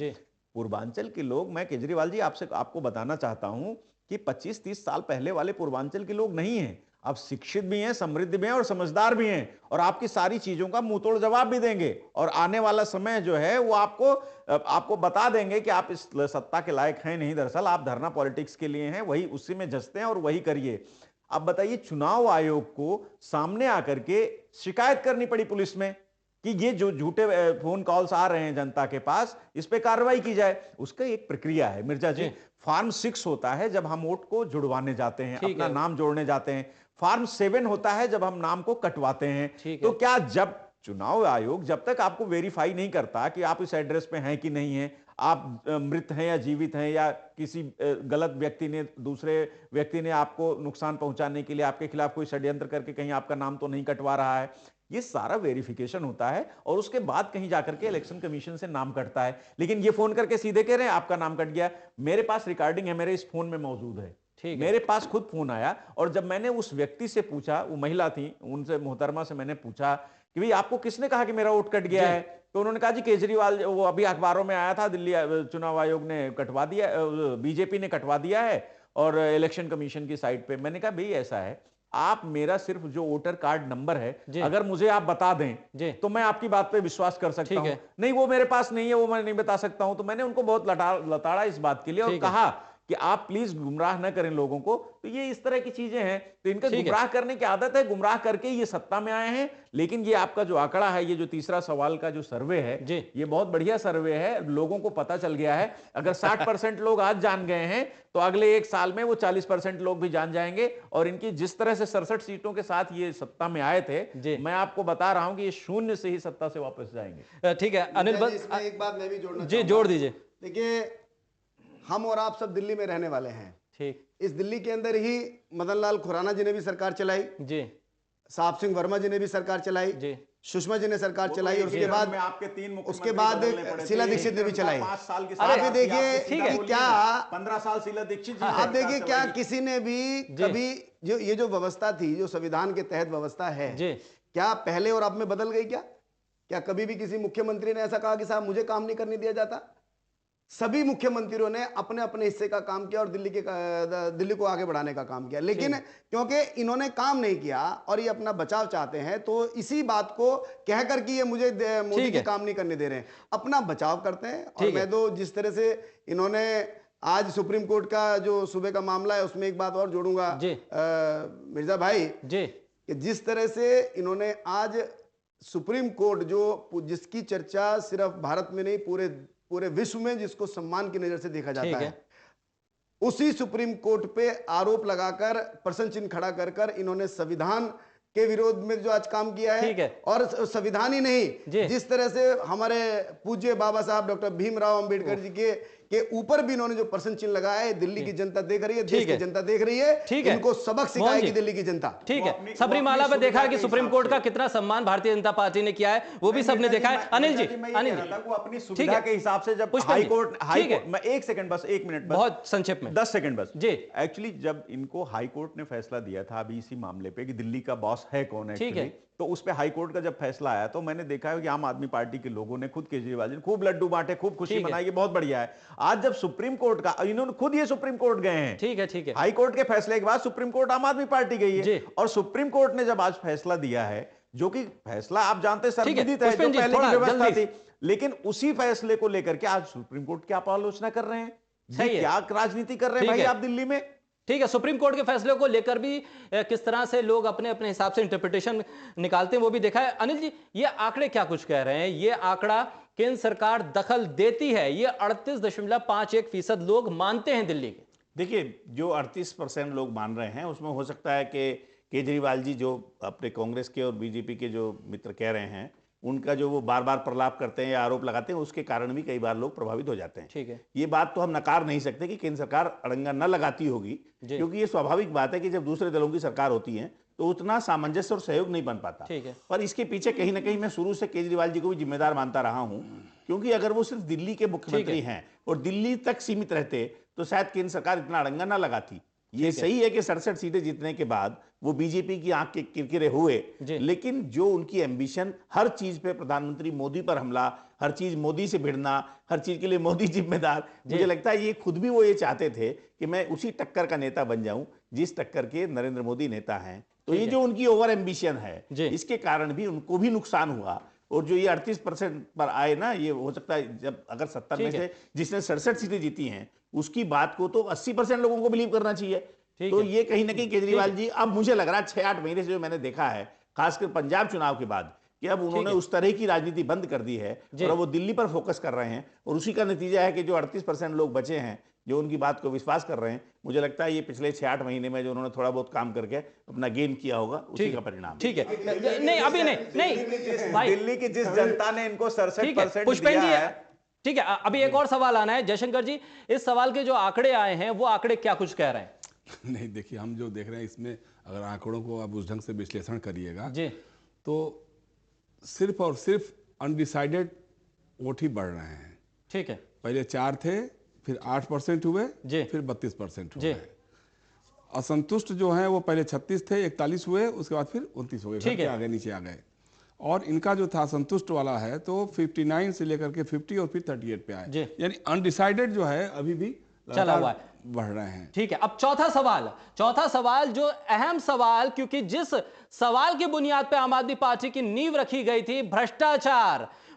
पूर्वांचल के लोग, मैं केजरीवाल जी आपको बताना चाहता हूं कि 25-30 साल पहले वाले पूर्वांचल के लोग नहीं हैं। आप शिक्षित भी हैं, समृद्ध भी हैं और समझदार भी हैं और आपकी सारी चीजों का मुंह तोड़ जवाब भी देंगे और आने वाला समय जो है वो आपको बता देंगे कि आप इस सत्ता के लायक हैं नहीं, दरअसल आप धरना पॉलिटिक्स के लिए हैं, वही उसी में जचते हैं और वही करिए। अब बताइए, चुनाव आयोग को सामने आकर के शिकायत करनी पड़ी पुलिस में कि ये जो झूठे फोन कॉल्स आ रहे हैं जनता के पास, इस पे कार्रवाई की जाए। उसका एक प्रक्रिया है मिर्जा जी। फॉर्म 6 होता है जब हम वोट को जुड़वाने जाते हैं, अपना नाम जोड़ने जाते हैं। फॉर्म 7 होता है जब हम नाम को कटवाते हैं। तो क्या जब चुनाव आयोग जब तक आपको वेरीफाई नहीं करता कि आप इस एड्रेस पे हैं कि नहीं है, आप मृत हैं या जीवित हैं, या किसी गलत व्यक्ति ने, दूसरे व्यक्ति ने आपको नुकसान पहुंचाने के लिए आपके खिलाफ कोई षड्यंत्र करके कहीं आपका नाम तो नहीं कटवा रहा है। ये सारा वेरिफिकेशन होता है और उसके बाद कहीं जाकर के इलेक्शन कमीशन से नाम कटता है। लेकिन ये फोन करके सीधे कह रहे हैं आपका नाम कट गया। मेरे पास रिकॉर्डिंग है, मेरे इस फोन में मौजूद है। मेरे पास खुद फोन आया और जब मैंने उस व्यक्ति से पूछा, वो महिला थी, उनसे, मोहतरमा से मैंने पूछा कि भाई आपको किसने कहा कि मेरा वोट कट गया है? तो उन्होंने कहा जी केजरीवाल, वो अभी अखबारों में आया था, दिल्ली चुनाव आयोग ने कटवा दिया, बीजेपी ने कटवा दिया है और इलेक्शन कमीशन की साइट पे। मैंने कहा भाई ऐसा है, आप मेरा सिर्फ जो वोटर कार्ड नंबर है अगर मुझे आप बता दें तो मैं आपकी बात पे विश्वास कर सकता हूं। नहीं, वो मेरे पास नहीं है, वो मैं नहीं बता सकता हूं। तो मैंने उनको बहुत लताड़ा इस बात के लिए और कहा कि आप प्लीज गुमराह न करें लोगों को। तो ये इस तरह की चीजें हैं, तो इनका गुमराह करने की आदत है, गुमराह करके ये सत्ता में आए हैं। लेकिन ये आपका जो आंकड़ा है, ये जो तीसरा सवाल का जो सर्वे है, ये बहुत बढ़िया सर्वे है। लोगों को पता चल गया है, अगर 60% लोग आज जान गए हैं तो अगले 1 साल में वो 40% लोग भी जान जाएंगे। और इनकी जिस तरह से 67 सीटों के साथ ये सत्ता में आए थे, मैं आपको बता रहा हूं कि ये शून्य से ही सत्ता से वापस जाएंगे। ठीक है अनिल, एक बात मैं भी जोड़ना जी, जोड़ दीजिए। देखिए, हम और आप सब दिल्ली में रहने वाले हैं। ठीक, इस दिल्ली के अंदर ही मदन लाल खुराना जी ने भी सरकार चलाई जी, साहब सिंह वर्मा जी ने भी सरकार चलाई जी, सुषमा जी ने सरकार चलाई, और उसके बाद आपके 3 उसके बाद शीला दीक्षित ने भी चलाई। 5 साल की आप देखिए कि क्या 15 साल शीला दीक्षित जी, आप देखिए क्या किसी ने भी कभी जो ये जो व्यवस्था थी, जो संविधान के तहत व्यवस्था है, क्या पहले और अब में बदल गई? क्या कभी भी किसी मुख्यमंत्री ने ऐसा कहा कि साहब मुझे काम नहीं करने दिया जाता? सभी मुख्यमंत्रियों ने अपने अपने हिस्से का काम किया और दिल्ली को आगे बढ़ाने का काम किया। लेकिन क्योंकि इन्होंने काम नहीं किया और ये अपना बचाव चाहते हैं, तो इसी बात को कहकर कि ये मुझे मोदी के काम नहीं करने दे रहे हैं, अपना बचाव करते हैं। और मैं तो जिस तरह से इन्होंने आज सुप्रीम कोर्ट का जो सुबह का मामला है, उसमें एक बात और जोड़ूंगा मिर्जा भाई, कि जिस तरह से इन्होंने आज सुप्रीम कोर्ट जिसकी चर्चा सिर्फ भारत में नहीं पूरे विश्व में, जिसको सम्मान की नजर से देखा जाता है, उसी सुप्रीम कोर्ट पे आरोप लगाकर प्रश्न चिन्ह खड़ा कर इन्होंने संविधान के विरोध में जो आज काम किया है। और संविधान ही नहीं, जिस तरह से हमारे पूज्य बाबा साहब डॉक्टर भीमराव अंबेडकर जी के ऊपर भी इन्होंने जो प्रश्न चिन्ह लगाया है, दिल्ली की जनता देख रही है, देश की जनता देख रही है, इनको सबक सिखाएगी दिल्ली की जनता। ठीक है, सबरीमाला पे देखा है कि सुप्रीम कोर्ट का कितना सम्मान भारतीय जनता पार्टी ने किया है, वो भी सबने देखा है। अनिल जी, अपनी सुविधा के हिसाब से जब हाई कोर्ट, मैं 1 सेकंड बस, 1 मिनट, बहुत संक्षेप में 10 सेकंड बस जी। एक्चुअली जब इनको हाई कोर्ट ने फैसला दिया था अभी इसी मामले पे कि दिल्ली का बॉस है कौन एक्चुअली, तो उस पे हाई कोर्ट का जब फैसला आया तो मैंने देखा है कि आम आदमी पार्टी के लोगों ने, खुद केजरीवाल जी ने खूब लड्डू बांटे, खूब खुशी मनाई, बहुत बढ़िया है। आज जब सुप्रीम कोर्ट का, इन्होंने खुद ये सुप्रीम कोर्ट गए हैं, ठीक है, हाई कोर्ट के फैसले के बाद सुप्रीम कोर्ट आम आदमी पार्टी गई है, और सुप्रीम कोर्ट ने जब आज फैसला दिया है, जो कि फैसला आप जानते हैं सर्वविदित है, जो पहले की व्यवस्था थी, लेकिन उसी फैसले को लेकर के आज सुप्रीम कोर्ट की आप आलोचना कर रहे हैं, क्या राजनीति कर रहे हैं भाई आप दिल्ली में? ठीक है, सुप्रीम कोर्ट के फैसले को लेकर भी किस तरह से लोग अपने अपने हिसाब से इंटरप्रिटेशन निकालते हैं, वो भी देखा है। अनिल जी, ये आंकड़े क्या कुछ कह रहे हैं? ये आंकड़ा केंद्र सरकार दखल देती है, ये 38.51% लोग मानते हैं दिल्ली के। देखिए, जो 38% लोग मान रहे हैं, उसमें हो सकता है कि केजरीवाल जी जो अपने कांग्रेस के और बीजेपी के जो मित्र कह रहे हैं, उनका जो वो बार बार प्रलाप करते हैं या आरोप लगाते हैं, उसके कारण भी कई बार लोग प्रभावित हो जाते हैं। ठीक है, ये बात तो हम नकार नहीं सकते कि केंद्र सरकार अड़ंगा न लगाती होगी, क्योंकि ये स्वाभाविक बात है कि जब दूसरे दलों की सरकार होती है तो उतना सामंजस्य और सहयोग नहीं बन पाता। ठीक है, पर इसके पीछे कहीं ना कहीं मैं शुरू से केजरीवाल जी को भी जिम्मेदार मानता रहा हूं, क्योंकि अगर वो सिर्फ दिल्ली के मुख्यमंत्री हैं और दिल्ली तक सीमित रहते तो शायद केंद्र सरकार इतना अड़ंगा न लगाती। ये सही है कि 67 सीटें जीतने के बाद वो बीजेपी की आंख के किरकिरे हुए, लेकिन जो उनकी एम्बिशन, हर चीज पे प्रधानमंत्री मोदी पर हमला, हर चीज मोदी से भिड़ना, हर चीज के लिए मोदी जिम्मेदार, मुझे लगता है ये खुद भी वो ये चाहते थे कि मैं उसी टक्कर का नेता बन जाऊं जिस टक्कर के नरेंद्र मोदी नेता हैं। तो ये जो उनकी ओवर एम्बिशन है, इसके कारण भी उनको भी नुकसान हुआ। और जो ये 38% पर आए ना, ये हो सकता है जब अगर 70 में से जिसने 67 सीटें जीती हैं, उसकी बात को तो 80% लोगों को बिलीव करना चाहिए। तो ये कहीं ना कहीं केजरीवाल जी, अब मुझे लग रहा है 6-8 महीने से जो मैंने देखा है, खासकर पंजाब चुनाव के बाद, कि अब उन्होंने उस तरह की राजनीति बंद कर दी है और अब वो दिल्ली पर फोकस कर रहे हैं। और उसी का नतीजा है कि जो 38% लोग बचे हैं जो उनकी बात को विश्वास कर रहे हैं, मुझे लगता है ये पिछले 6-8 महीने में जो उन्होंने थोड़ा बहुत काम करके अपना गेन किया होगा, उसी का परिणाम। ठीक है, नहीं अभी नहीं भाई, दिल्ली की जिस जनता ने इनको 67% दिया है, ठीक है, अभी एक और सवाल आना है जयशंकर जी, इस सवाल के जो आंकड़े आए हैं वो आंकड़े क्या कुछ कह रहे हैं? नहीं देखिए, हम जो देख रहे हैं इसमें अगर आंकड़ों को आप उस ढंग से विश्लेषण करिएगा जी, तो सिर्फ और सिर्फ अनडिसाइडेड वोट ही बढ़ रहे हैं। ठीक है, पहले 4 थे, फिर 8% हुए, जी, फिर 32% जी, हुए। असंतुष्ट जो हैं वो पहले 36 थे, 41 हुए, उसके बाद फिर 29 हो गए, ठीक है, आगे नीचे आ गए। और इनका जो था संतुष्ट वाला है तो 59 से लेकर के 50 और फिर 38 पे आए, यानी अनडिसाइडेड जो है अभी भी चला हुआ है, बढ़ रहे हैं। ठीक है, अब चौथा सवाल जो अहम सवाल, क्योंकि जिस सवाल की बुनियाद पे आम आदमी पार्टी की नींव रखी गई थी,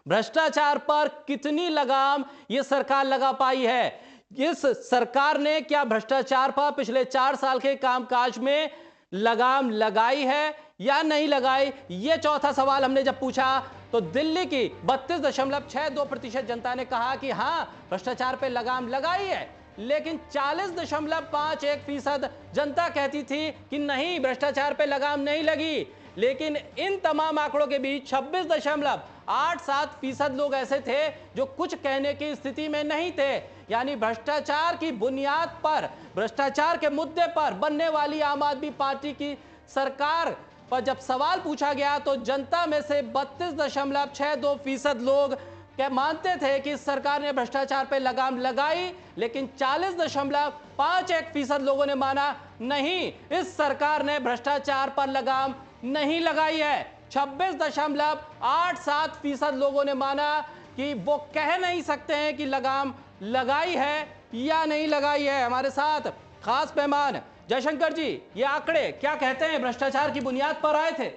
भ्रष्टाचार पर कितनी लगाम ये सरकार लगा पाई है? इस सरकार ने क्या भ्रष्टाचार पर पिछले 4 साल के कामकाज में लगाम लगाई है या नहीं लगाई? यह चौथा सवाल हमने जब पूछा तो दिल्ली की 32.62% जनता ने कहा कि हां, भ्रष्टाचार पे लगाम लगाई है, लेकिन 40.51% जनता कहती थी कि नहीं, भ्रष्टाचार पे लगाम नहीं लगी। लेकिन इन तमाम आंकड़ों के बीच 26.87% लोग ऐसे थे जो कुछ कहने की स्थिति में नहीं थे। यानी भ्रष्टाचार की बुनियाद पर, भ्रष्टाचार के मुद्दे पर बनने वाली आम आदमी पार्टी की सरकार पर जब सवाल पूछा गया तो जनता में से 32.62% लोग क्या मानते थे कि सरकार ने भ्रष्टाचार पे लगाम लगाई, लेकिन 40.51% लोगों ने माना नहीं, इस सरकार ने भ्रष्टाचार पर लगाम नहीं लगाई है। 26.87% लोगों ने माना कि वो कह नहीं सकते हैं कि लगाम लगाई है या नहीं लगाई है। हमारे साथ खास मेहमान जयशंकर जी, ये आंकड़े क्या कहते हैं? भ्रष्टाचार की बुनियाद पर आए थे?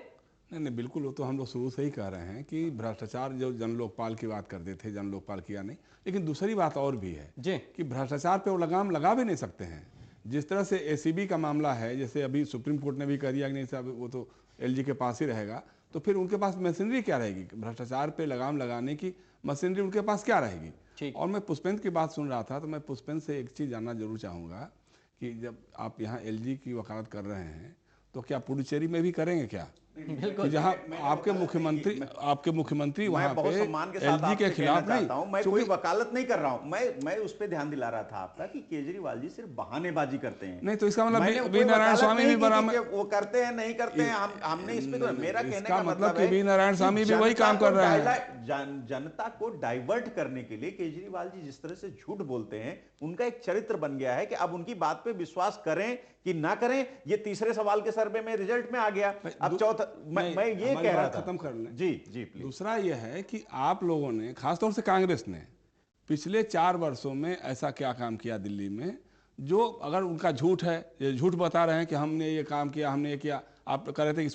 नहीं, बिल्कुल, वो तो हम लोग शुरू से ही कह रहे हैं कि भ्रष्टाचार, जो जन लोकपाल की बात करते थे, जन लोकपाल किया नहीं। लेकिन दूसरी बात और भी है जी, कि भ्रष्टाचार पे वो लगाम लगा भी नहीं सकते हैं। जिस तरह से एसीबी का मामला है, जैसे अभी सुप्रीम कोर्ट ने भी कह दिया कि नहीं साहब, वो तो एलजी के पास ही रहेगा, तो फिर उनके पास मशीनरी क्या रहेगी? भ्रष्टाचार पे लगाम लगाने की मशीनरी उनके पास क्या रहेगी? और मैं पुष्पेंद्र की बात सुन रहा था तो मैं पुष्पेंद्र से एक चीज़ जानना जरूर चाहूँगा कि जब आप यहाँ एलजी की वकालत कर रहे हैं तो क्या पुडुचेरी में भी करेंगे क्या? बिल्कुल, जहाँ आपके मुख्यमंत्री वहाँ पे एलजी के खिलाफ नहीं, मैं कोई वकालत नहीं कर रहा हूँ, मैं उस पर ध्यान दिला रहा था आपका कि केजरीवाल जी सिर्फ बहानेबाजी करते हैं। नहीं तो इसका मतलब बी नारायण स्वामी भी बराबर वो करते हैं नहीं करते हैं, हमने इस पे तो मेरा कहने का मतलब कि बी नारायण स्वामी भी वही काम कर रहे हैं। जनता को डाइवर्ट करने के लिए केजरीवाल जी जिस तरह से झूठ बोलते हैं, उनका एक चरित्र बन गया है कि अब उनकी बात पे विश्वास करें कि ना करें। ये तीसरे सवाल के सर्वे में रिजल्ट में आ गया। अब चौथा मैं ये कह रहा था, खत्म कर लें। जी प्लीज। दूसरा ये है कि आप लोगों ने, खासतौर से कांग्रेस ने, पिछले 4 वर्षों में ऐसा क्या काम किया दिल्ली में जो, अगर उनका झूठ है, ये झूठ बता रहे हैं कि हमने ये काम किया, हमने ये किया, आप कह रहे थे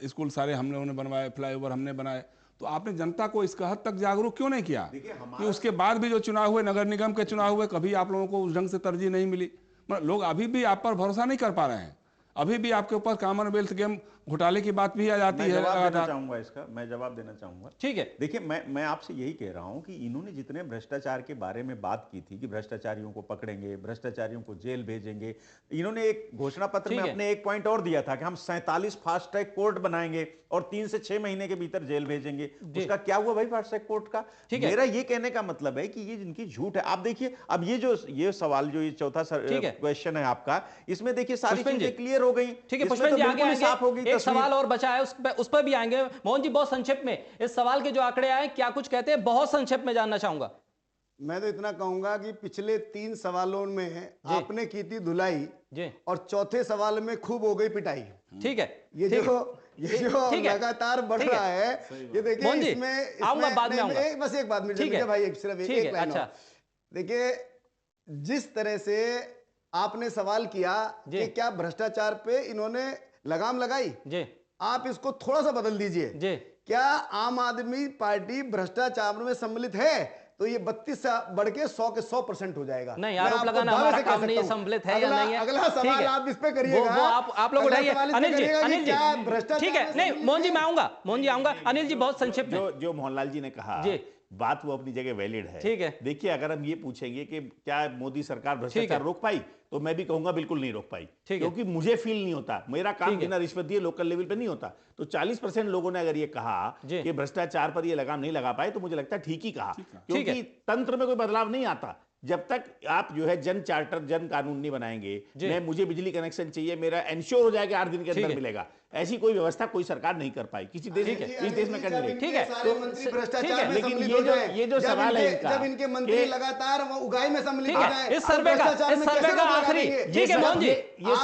स्कूल सारे हम लोगों ने बनवाए, फ्लाईओवर हमने बनाए, तो आपने जनता को इसका हद तक जागरूक क्यों नहीं किया कि उसके बाद भी जो चुनाव हुए, नगर निगम के चुनाव हुए, कभी आप लोगों को उस ढंग से तरजीह नहीं मिली? मतलब लोग अभी भी आप पर भरोसा नहीं कर पा रहे हैं, अभी भी आपके ऊपर कॉमनवेल्थ गेम घोटाले की बात भी आ जाती है। मैं जवाब देना चाहूंगा। ठीक है, देखिए, मैं आपसे यही कह रहा हूं कि इन्होंने जितने भ्रष्टाचार के बारे में बात की थी कि भ्रष्टाचारियों को पकड़ेंगे, भ्रष्टाचारियों को जेल भेजेंगे, इन्होंने एक घोषणा पत्र में अपने एक पॉइंट और दिया था कि हम 47 फास्ट ट्रैक कोर्ट बनाएंगे और 3 से 6 महीने के भीतर जेल भेजेंगे। उसका क्या हुआ भाई फास्ट ट्रैक कोर्ट का? मेरा ये कहने का मतलब है कि ये जिनकी झूठ है। आप देखिए, अब ये सवाल जो ये चौथा क्वेश्चन है आपका, इसमें देखिए सारी चीजें क्लियर हो गई। ठीक है, पुष्पेंद्र जी आगे आएंगे, एक सवाल और बचा है, उस पर भी आएंगे। मोहन जी, बहुत संक्षेप में इस सवाल के जो आंकड़े आए क्या कुछ कहते हैं, बहुत संक्षेप में जानना चाहूंगा। मैं तो इतना कहूंगा कि पिछले 3 सवालों में आपने की थी धुलाई और चौथे सवाल में खूब हो गई पिटाई। ठीक है, ये जो लगातार बढ़ रहा है, ये देखिए, इसमें आऊंगा बाद में आऊंगा। बस एक बात मिर्जा भाई, सिर्फ एक लाइन। अच्छा, देखिए, जिस तरह से आपने सवाल किया कि क्या भ्रष्टाचार पे इन्होंने लगाम लगाई, आप इसको थोड़ा सा बदल दीजिए। क्या आम आदमी पार्टी भ्रष्टाचार में सम्मिलित है? तो ये 32 से बढ़ के 100 के 100% हो जाएगा। नहीं, आरोप लगाना हमारा काम नहीं है, सम्मिलित है या नहीं है। अगला सवाल आप इस पे करिएगा, वो आप लोग उठाइए। अनिल जी, ठीक है, नहीं मोहन जी मैं आऊंगा, अनिल जी बहुत संक्षिप्त में। जो मोहनलाल जी ने कहा बात वो अपनी जगह वैलिड है। ठीक है। देखिए, अगर हम ये पूछेंगे कि क्या मोदी सरकार भ्रष्टाचार रोक पाई, तो मैं भी कहूंगा बिल्कुल नहीं रोक पाई, क्योंकि मुझे फील नहीं होता, मेरा काम बिना रिश्वत दिए लोकल लेवल पे नहीं होता। तो 40% लोगों ने अगर ये कहा कि भ्रष्टाचार पर ये लगाम नहीं लगा पाए, तो मुझे लगता है ठीक ही कहा, क्योंकि तंत्र में कोई बदलाव नहीं आता जब तक आप जो है जन चार्टर, जन कानून नहीं बनाएंगे। मुझे बिजली कनेक्शन चाहिए, मेरा एंश्योर हो जाएगा 8 दिन के अंदर मिलेगा, ऐसी कोई व्यवस्था कोई सरकार नहीं कर पाई किसी देश इस देश में करने लगी। ठीक है, सारे मंत्री भ्रष्टाचार में लेकिन सम्मिलित हो जाएं, ये जो सवाल है इनका, जब इनके मंत्री लगातार वो उगाई में सम्मिलित हो जाएं, इस सर्वे का आखिरी, ठीक है मोहन जी, ये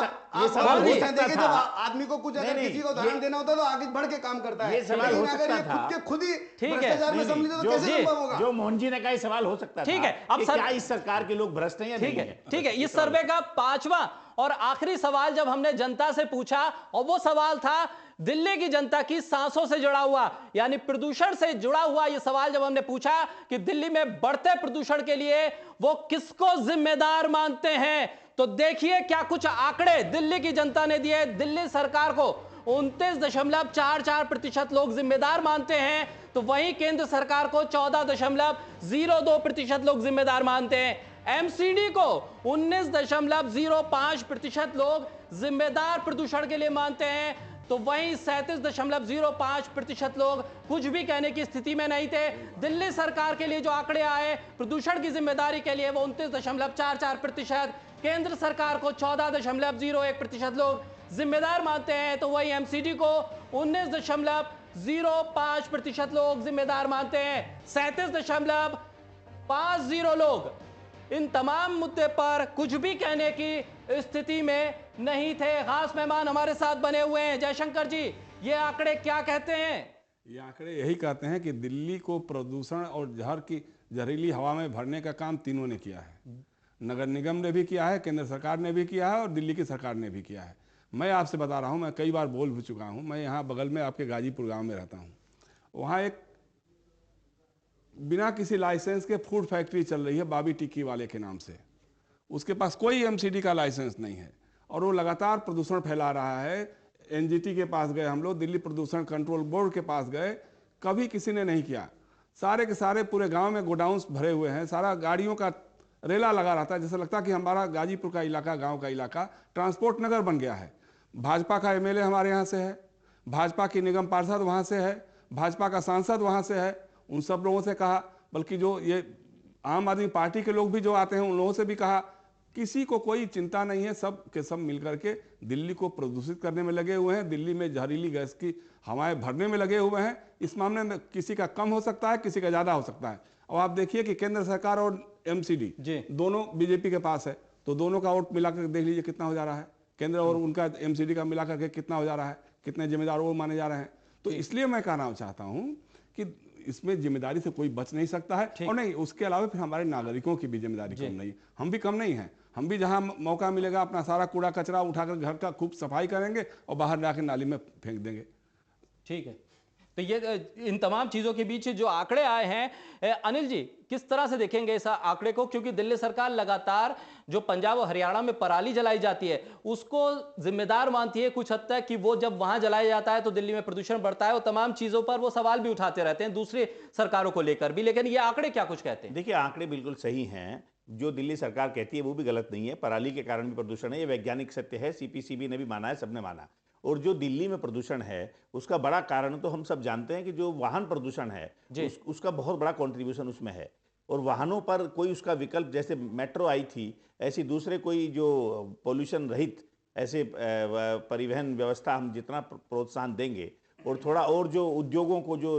सवाल हो सकता था। जब आदमी को कुछ अगर किसी को उदाहरण देना होता है तो आगे बढ़ के काम करता है। ये सवाल हो सकता था, खुद ही भ्रष्टाचार में सम्मिलित हो तो कैसे संभव होगा? जो मोहन जी ने कहा सवाल हो सकता था। ठीक है, अब क्या इस सरकार के लोग भ्रष्ट हैं या नहीं है? ठीक है, इस सर्वे का 5वां और आखिरी सवाल जब हमने जनता से पूछा, और वो सवाल था दिल्ली की जनता की सांसों से जुड़ा हुआ, यानी प्रदूषण से जुड़ा हुआ ये सवाल जब हमने पूछा कि दिल्ली में बढ़ते प्रदूषण के लिए वो किसको जिम्मेदार मानते हैं, तो देखिए क्या कुछ आंकड़े दिल्ली की जनता ने दिए। दिल्ली सरकार को 29.44% लोग जिम्मेदार मानते हैं, तो वहीं केंद्र सरकार को 14.02% लोग जिम्मेदार मानते हैं। एमसीडी को 19.05% लोग जिम्मेदार प्रदूषण के लिए मानते हैं, तो वहीं 37.05% लोग कुछ भी कहने की स्थिति में नहीं थे। दिल्ली सरकार के लिए जो आंकड़े आए प्रदूषण की जिम्मेदारी के लिए वो 29.44%, केंद्र सरकार को 14.01% लोग जिम्मेदार मानते हैं, तो वही एमसीडी को 19.05% लोग जिम्मेदार मानते हैं। 37.50 लोग इन तमाम मुद्दे पर कुछ भी कहने की स्थिति में नहीं थे। खास मेहमान हमारे साथ बने हुए हैं। जयशंकर जी, ये आंकड़े क्या कहते हैं? ये आंकड़े यही कहते हैं कि दिल्ली को प्रदूषण और जहर की जहरीली हवा में भरने का काम तीनों ने किया है। नगर निगम ने भी किया है, केंद्र सरकार ने भी किया है और दिल्ली की सरकार ने भी किया है। मैं आपसे बता रहा हूँ, मैं कई बार बोल भी चुका हूँ, मैं यहाँ बगल में आपके गाजीपुर गाँव में रहता हूँ। वहाँ एक बिना किसी लाइसेंस के फूड फैक्ट्री चल रही है बाबी टिक्की वाले के नाम से। उसके पास कोई एमसीडी का लाइसेंस नहीं है और वो लगातार प्रदूषण फैला रहा है। एनजीटी के पास गए हम लोग, दिल्ली प्रदूषण कंट्रोल बोर्ड के पास गए, कभी किसी ने नहीं किया। सारे के सारे पूरे गांव में गोडाउंस भरे हुए हैं, सारा गाड़ियों का रेला लगा रहता है, जैसे लगता है कि हमारा गाजीपुर का इलाका, गाँव का इलाका ट्रांसपोर्ट नगर बन गया है। भाजपा का एमएलए हमारे यहाँ से है, भाजपा की निगम पार्षद वहाँ से है, भाजपा का सांसद वहाँ से है। उन सब लोगों से कहा, बल्कि जो ये आम आदमी पार्टी के लोग भी जो आते हैं उन लोगों से भी कहा, किसी को कोई चिंता नहीं है, सब के सब मिलकर के दिल्ली को प्रदूषित करने में लगे हुए हैं, दिल्ली में जहरीली गैस की हवाएं भरने में लगे हुए हैं। इस मामले में किसी का कम हो सकता है, किसी का ज़्यादा हो सकता है। अब आप देखिए कि केंद्र सरकार और एमसीडी दोनों बीजेपी के पास है, तो दोनों का वोट मिलाकर देख लीजिए कितना हो जा रहा है। केंद्र और उनका एमसीडी का मिलाकर के कितना हो जा रहा है, कितने जिम्मेदार वो माने जा रहे हैं। तो इसलिए मैं कहना चाहता हूँ कि इसमें जिम्मेदारी से कोई बच नहीं सकता है। और नहीं, उसके अलावा फिर हमारे नागरिकों की भी जिम्मेदारी कम नहीं है। हम भी कम नहीं हैं, हम भी जहां मौका मिलेगा अपना सारा कूड़ा कचरा उठाकर घर का खूब सफाई करेंगे और बाहर जाकर नाली में फेंक देंगे। ठीक है, तो ये इन तमाम चीजों के बीच जो आंकड़े आए हैं, अनिल जी किस तरह से देखेंगे इस आंकड़े को? क्योंकि दिल्ली सरकार लगातार जो पंजाब और हरियाणा में पराली जलाई जाती है उसको जिम्मेदार मानती है कुछ हद तक कि वो जब वहां जलाया जाता है तो दिल्ली में प्रदूषण बढ़ता है, और तमाम चीजों पर वो सवाल भी उठाते रहते हैं दूसरी सरकारों को लेकर भी। लेकिन ये आंकड़े क्या कुछ कहते हैं? देखिए, आंकड़े बिल्कुल सही हैं। जो दिल्ली सरकार कहती है वो भी गलत नहीं है। पराली के कारण भी प्रदूषण है, ये वैज्ञानिक सत्य है, सीपीसीबी ने भी माना है, सबने माना। और जो दिल्ली में प्रदूषण है उसका बड़ा कारण तो हम सब जानते हैं कि जो वाहन प्रदूषण है उसका बहुत बड़ा कंट्रीब्यूशन उसमें है। और वाहनों पर कोई उसका विकल्प, जैसे मेट्रो आई थी, ऐसी दूसरे कोई जो पोल्यूशन रहित ऐसे परिवहन व्यवस्था हम जितना प्रोत्साहन देंगे और थोड़ा और जो उद्योगों को, जो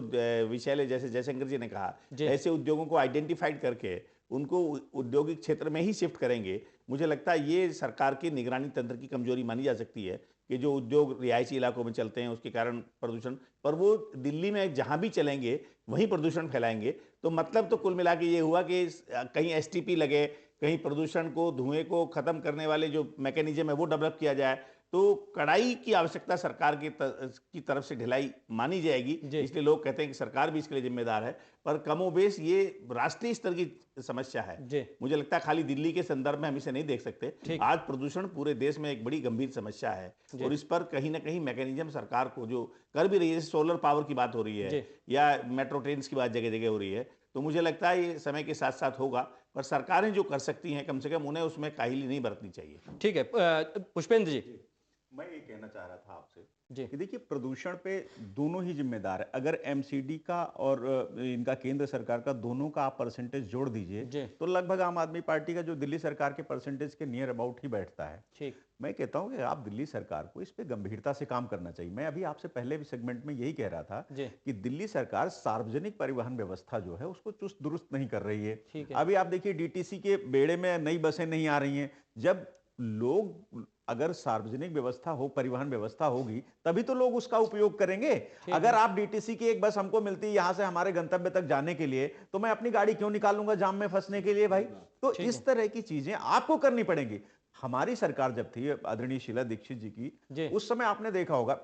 विषय जैसे जयशंकर जी ने कहा, ऐसे उद्योगों को आइडेंटिफाइड करके उनको औद्योगिक क्षेत्र में ही शिफ्ट करेंगे, मुझे लगता है ये सरकार के निगरानी तंत्र की कमजोरी मानी जा सकती है कि जो उद्योग रिहायशी इलाकों में चलते हैं उसके कारण प्रदूषण, पर वो दिल्ली में जहां भी चलेंगे वहीं प्रदूषण फैलाएंगे। तो मतलब तो कुल मिला के ये हुआ कि कहीं एसटीपी लगे, कहीं प्रदूषण को, धुएं को खत्म करने वाले जो मैकेनिज्म है वो डेवलप किया जाए, तो कड़ाई की आवश्यकता सरकार की तरफ से ढिलाई मानी जाएगी। इसलिए लोग कहते हैं कि सरकार भी इसके लिए जिम्मेदार है, पर कमोबेश ये राष्ट्रीय स्तर की समस्या है। मुझे लगता है खाली दिल्ली के संदर्भ में हम इसे नहीं देख सकते। आज प्रदूषण पूरे देश में एक बड़ी गंभीर समस्या है और इस पर कहीं ना कहीं मैकेनिज्म सरकार को जो कर भी रही है, सोलर पावर की बात हो रही है या मेट्रो ट्रेन की बात जगह जगह हो रही है, तो मुझे लगता है ये समय के साथ साथ होगा, पर सरकारें जो कर सकती हैं कम से कम उन्हें उसमें काहिली नहीं बरतनी चाहिए। ठीक है, पुष्पेंद्र जी। मैं ये कहना चाह रहा था आपसे जी। कि देखिए, प्रदूषण पे दोनों ही जिम्मेदार है। अगर एमसीडी का और इनका केंद्र सरकार का दोनों का आप परसेंटेज जोड़ जी। दीजिए तो लगभग आम आदमी पार्टी का जो दिल्ली सरकार के परसेंटेज के नियर अबाउट ही बैठता है। ठीक। मैं कहता हूं कि आप दिल्ली सरकार को इस पे गंभीरता से काम करना चाहिए। मैं अभी आपसे पहले भी सेगमेंट में यही कह रहा था कि दिल्ली सरकार सार्वजनिक परिवहन व्यवस्था जो है उसको चुस्त दुरुस्त नहीं कर रही है। ठीक है। अभी आप देखिए, डीटीसी के बेड़े में नई बसें नहीं आ रही हैं। जब लोग, अगर सार्वजनिक व्यवस्था हो, परिवहन व्यवस्था होगी, तभी तो लोग उसका उपयोग करेंगे। अगर आप डीटीसी की एक बस हमको मिलती है यहां से हमारे गंतव्य तक जाने के लिए, तो मैं अपनी गाड़ी क्यों निकालूंगा जाम में फंसने के लिए भाई? तो इस तरह की चीजें आपको करनी पड़ेंगी। हमारी सरकार जब थी आदरणीय शीला दीक्षित जी की, उस समय आपने देखा होगा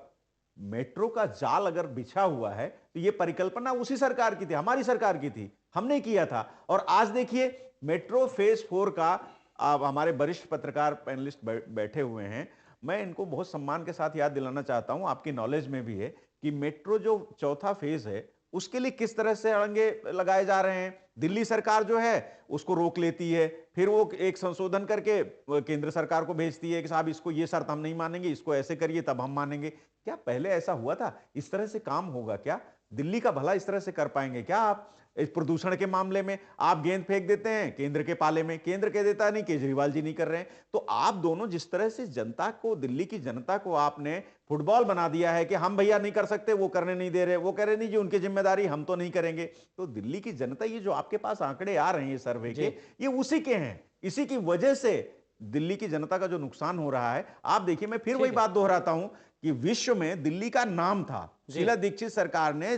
मेट्रो का जाल अगर बिछा हुआ है तो ये परिकल्पना उसी सरकार की थी, हमारी सरकार की थी, हमने किया था। और आज देखिए मेट्रो फेज 4 का, आप हमारे वरिष्ठ पत्रकार पैनलिस्ट बैठे हुए हैं, मैं इनको बहुत सम्मान के साथ याद दिलाना चाहता हूं, आपकी नॉलेज में भी है कि मेट्रो जो चौथा फेज है उसके लिए किस तरह से अड़ंगे लगाए जा रहे हैं। दिल्ली सरकार जो है उसको रोक लेती है, फिर वो एक संशोधन करके केंद्र सरकार को भेजती है कि साहब इसको ये शर्त हम नहीं मानेंगे, इसको ऐसे करिए तब हम मानेंगे। क्या पहले ऐसा हुआ था? इस तरह से काम होगा क्या? दिल्ली का भला इस तरह से कर पाएंगे क्या आप? इस प्रदूषण के मामले में आप गेंद फेंक देते हैं केंद्र के पाले में, केंद्र कह देता नहीं, केजरीवाल जी नहीं कर रहे हैं। तो आप दोनों जिस तरह से जनता को, दिल्ली की जनता को आपने फुटबॉल बना दिया है कि हम भैया नहीं कर सकते, वो करने नहीं दे रहे, वो कह रहे नहीं जी उनकी जिम्मेदारी, हम तो नहीं करेंगे। तो दिल्ली की जनता, ये जो आपके पास आंकड़े आ रहे हैं सर्वे के, ये उसी के हैं। इसी की वजह से दिल्ली की जनता का जो नुकसान हो रहा है, आप देखिए, मैं फिर वही बात दोहराता हूं कि विश्व में दिल्ली का नाम था। शीला दीक्षित सरकार ने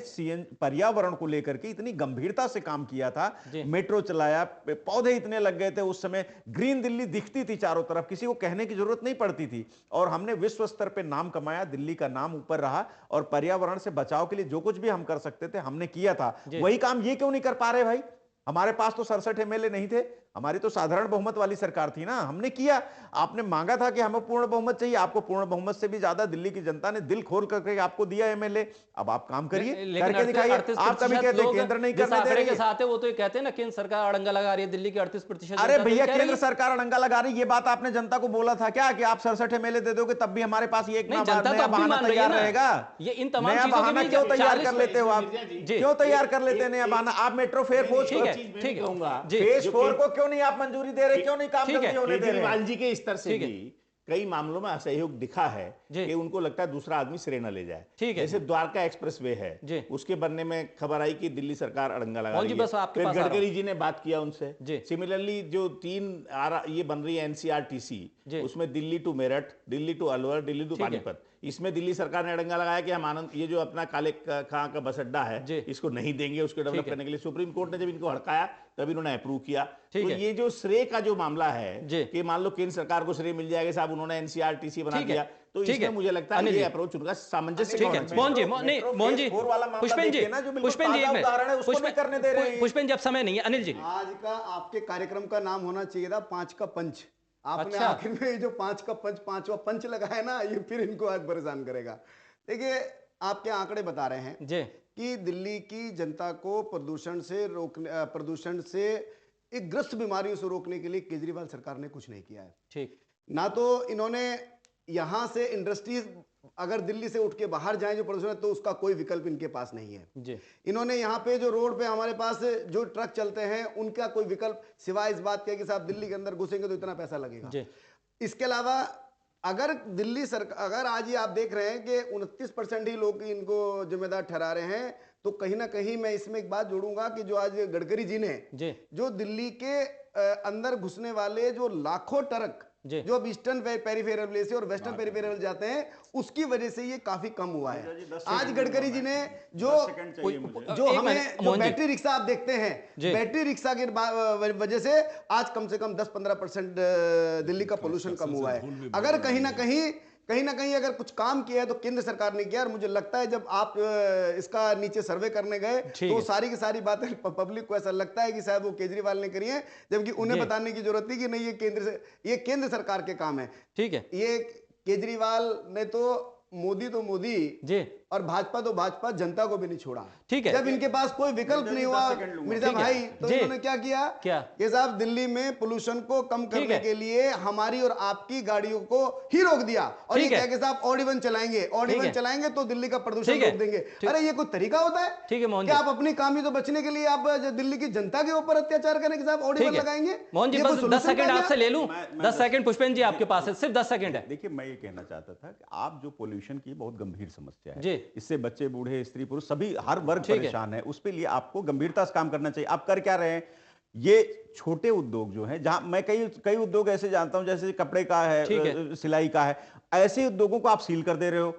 पर्यावरण को लेकर के इतनी गंभीरता से काम किया था, मेट्रो चलाया, पौधे इतने लग गए थे उस समय, ग्रीन दिल्ली दिखती थी चारों तरफ, किसी को कहने की जरूरत नहीं पड़ती थी। और हमने विश्व स्तर पे नाम कमाया, दिल्ली का नाम ऊपर रहा, और पर्यावरण से बचाव के लिए जो कुछ भी हम कर सकते थे हमने किया था। वही काम ये क्यों नहीं कर पा रहे भाई? हमारे पास तो 67 एमएलए नहीं थे, हमारी तो साधारण बहुमत वाली सरकार थी ना, हमने किया। आपने मांगा था कि हमें पूर्ण बहुमत चाहिए, आपको पूर्ण बहुमत से भी ज्यादा दिल्ली की जनता ने दिल खोल करके आपको दिया एमएलए। अब आप काम करिए, करके दिखाइए। आप कभी कहते हैं केंद्र नहीं करने दे रही है, साथ है वो तो ये कहते हैं ना केंद्र सरकार अड़ंगा लगा रही है दिल्ली के 38%। अरे भैया, केंद्र सरकार अड़ंगा लगा रही है, ये बात आपने जनता को बोला था क्या कि आप 67 एमएलए दे दोगे तब भी हमारे पास ये एक बहाना तैयार रहेगा? ये इन तमाम नया बहाना क्यों तैयार कर लेते हो आप? क्यों तैयार कर लेते हैं नया बहाना? आप मेट्रो फेयर फेज 4 को क्यों नहीं आप मंजूरी दे रहे, क्यों नहीं काम जल्दी होने दे रहे? केजरीवाल जी के स्तर से भी कई मामलों में असहयोग दिखा है कि उनको लगता है दूसरा आदमी सिरे न ले जाए। जैसे द्वारका एक्सप्रेसवे है, उसके बनने में खबर आई कि दिल्ली सरकार अड़ंगा लगा रही है, फिर गडकरी जी ने बात किया उनसे। सिमिलरली जो 3 ये बन रही है एनसीआरटीसी, उसमें Delhi to Meerut, Delhi to Alwar, Delhi to Panipat, इसमें दिल्ली सरकार ने अड़ंगा लगाया कि हम आनंद, ये जो अपना काले खां का बस अड्डा है इसको नहीं देंगे, उसको डेवलप करने के लिए सुप्रीम कोर्ट ने जब इनको हड़काया तब इन्होंने अप्रूव किया। तो ये जो श्रेय का जो मामला है कि मान लो केंद्र सरकार को श्रेय मिल जाएगा, साहब उन्होंने एनसीआरटीसी बना दिया, तो इसमें मुझे लगता है ये अप्रोच उनका सामंजस्य पुष्पेंद्र जी अब समय नहीं है। अनिल जी, आज का आपके कार्यक्रम का नाम होना चाहिए था 5 का पंच। आपने आखिर में जो 5 का पंच, 5वां पंच लगाया ना, ये फिर इनको आज परेशान करेगा। देखिए, आपके आंकड़े बता रहे हैं कि दिल्ली की जनता को प्रदूषण से एक ग्रस्त बीमारियों से रोकने के लिए केजरीवाल सरकार ने कुछ नहीं किया है। ठीक ना, तो इन्होंने यहां से इंडस्ट्रीज अगर दिल्ली से उठ के बाहर जाएं जो प्रदूषण है, तो उसका कोई विकल्प इनके पास नहीं है जी। इन्होंने यहाँ पे जो रोड पे हमारे पास जो ट्रक चलते हैं उनका कोई विकल्प सिवाय इस बात के कि साहब दिल्ली के अंदर घुसेंगे तो इतना पैसा लगेगा जी। इसके अलावा अगर दिल्ली सरकार, अगर आज ही आप देख रहे हैं कि 29% ही लोग इनको जिम्मेदार ठहरा रहे हैं, तो कहीं ना कहीं मैं इसमें एक बात जोड़ूंगा कि जो आज गडकरी जी ने जो दिल्ली के अंदर घुसने वाले जो लाखों ट्रक जो अब ईस्टर्न पेरिफेरल से और वेस्टर्न पेरिफेरल जाते हैं, उसकी वजह से ये काफी कम हुआ है। आज गडकरी जी ने जो हमें जो बैटरी रिक्शा आप देखते हैं, बैटरी रिक्शा के वजह से आज कम से कम 10-15% दिल्ली का पोल्यूशन कम हुआ है। अगर कहीं ना कहीं अगर कुछ काम किया है तो केंद्र सरकार ने किया। और मुझे लगता है जब आप इसका नीचे सर्वे करने गए तो सारी की सारी बातें पब्लिक को ऐसा लगता है कि शायद वो केजरीवाल ने करी है, जबकि उन्हें बताने की जरूरत थी कि नहीं, ये केंद्र सरकार के काम है। ठीक है, ये केजरीवाल ने तो मोदी तो मोदी जी और भाजपा तो भाजपा, जनता को भी नहीं छोड़ा। ठीक है। जब इनके पास कोई विकल्प नहीं हुआ मिर्जा भाई, तो जी। इन्होंने क्या किया? क्या? ये साहब दिल्ली में पोल्यूशन को कम करने के लिए हमारी और आपकी गाड़ियों को ही रोक दिया और ये क्या कि साहब ऑड इवन चलाएंगे, ऑड इवन चलाएंगे तो दिल्ली का प्रदूषण रोक देंगे। अरे ये कोई तरीका होता है? ठीक है मोहन क्या आप अपनी कामी तो बचने के लिए आप दिल्ली की जनता के ऊपर अत्याचार करने के साथ ऑड इवन लगाएंगे? मोहन जी बस 10 सेकंड आपसे ले लूं, 10 सेकंड पुष्पेंद्र जी आपके पास है, सिर्फ 10 सेकंड है। देखिए मैं ये कहना चाहता था कि आप जो पोल्यूशन की बहुत गंभीर समस्या है, जी। इससे बच्चे, बूढ़े, स्त्री, पुरुष सभी हर वर्ग परेशान है, उस पे लिए आपको गंभीरता से काम करना चाहिए। आप कर क्या रहे हैं? ये छोटे उद्योग जो हैं, जहां मैं कई उद्योग ऐसे जानता हूं, जैसे कपड़े का है, सिलाई का है, ऐसे उद्योगों को आप सील कर दे रहे हो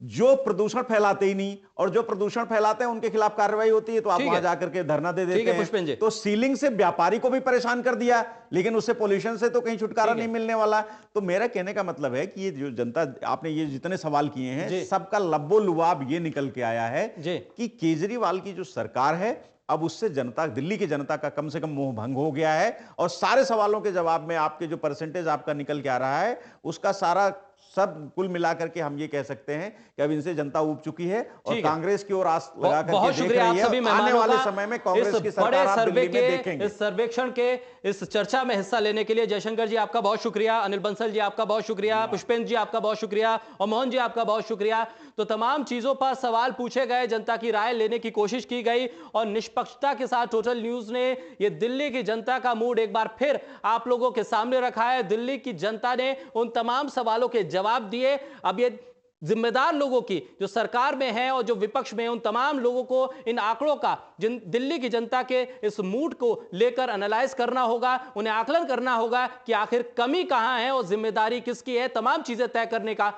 जो प्रदूषण फैलाते ही नहीं, और जो प्रदूषण फैलाते हैं उनके खिलाफ कार्रवाई होती है तो आप वहां जाकर के धरना दे देते हैं। तो सीलिंग से व्यापारी को भी परेशान कर दिया, लेकिन उससे पोल्यूशन से तो कहीं छुटकारा नहीं मिलने वाला। तो मेरा कहने का मतलब है कि ये जो जनता, आपने ये जितने सवाल किए हैं, सबका लब्बो लुआब ये निकल के आया है कि केजरीवाल की जो सरकार है, अब उससे जनता, दिल्ली की जनता का कम से कम मोह भंग हो गया है, और सारे सवालों के जवाब में आपके जो परसेंटेज आपका निकल के आ रहा है, उसका सारा सब कुल मिलाकर के हम ये कह सकते हैं कि अब इनसे जनता ऊब चुकी है और कांग्रेस की ओर आस लगा करके बहुत शुक्रिया आप सभी मेहमानों आने वाले समय में कांग्रेस की सरकार आप दिल्ली में देखेंगे। इस सर्वेक्षण के इस चर्चा में हिस्सा लेने के लिए जयशंकर जी आपका बहुत शुक्रिया, अनिल बंसल जी आपका बहुत शुक्रिया, पुष्पेंद्र जी आपका बहुत शुक्रिया और मोहन जी आपका बहुत शुक्रिया। तो तमाम चीजों पर सवाल पूछे गए, जनता की राय लेने की कोशिश की गई और निष्पक्षता के साथ टोटल न्यूज ने ये दिल्ली की जनता का मूड एक बार फिर आप लोगों के सामने रखा है। दिल्ली की जनता ने उन तमाम सवालों के जवाब दिए। अब ये जिम्मेदार लोगों की, जो सरकार में है और जो विपक्ष में है, उन तमाम लोगों को इन आंकड़ों का, जिन दिल्ली की जनता के इस मूड को लेकर एनालाइज करना होगा, उन्हें आकलन करना होगा कि आखिर कमी कहां है और जिम्मेदारी किसकी है। तमाम चीजें तय करने का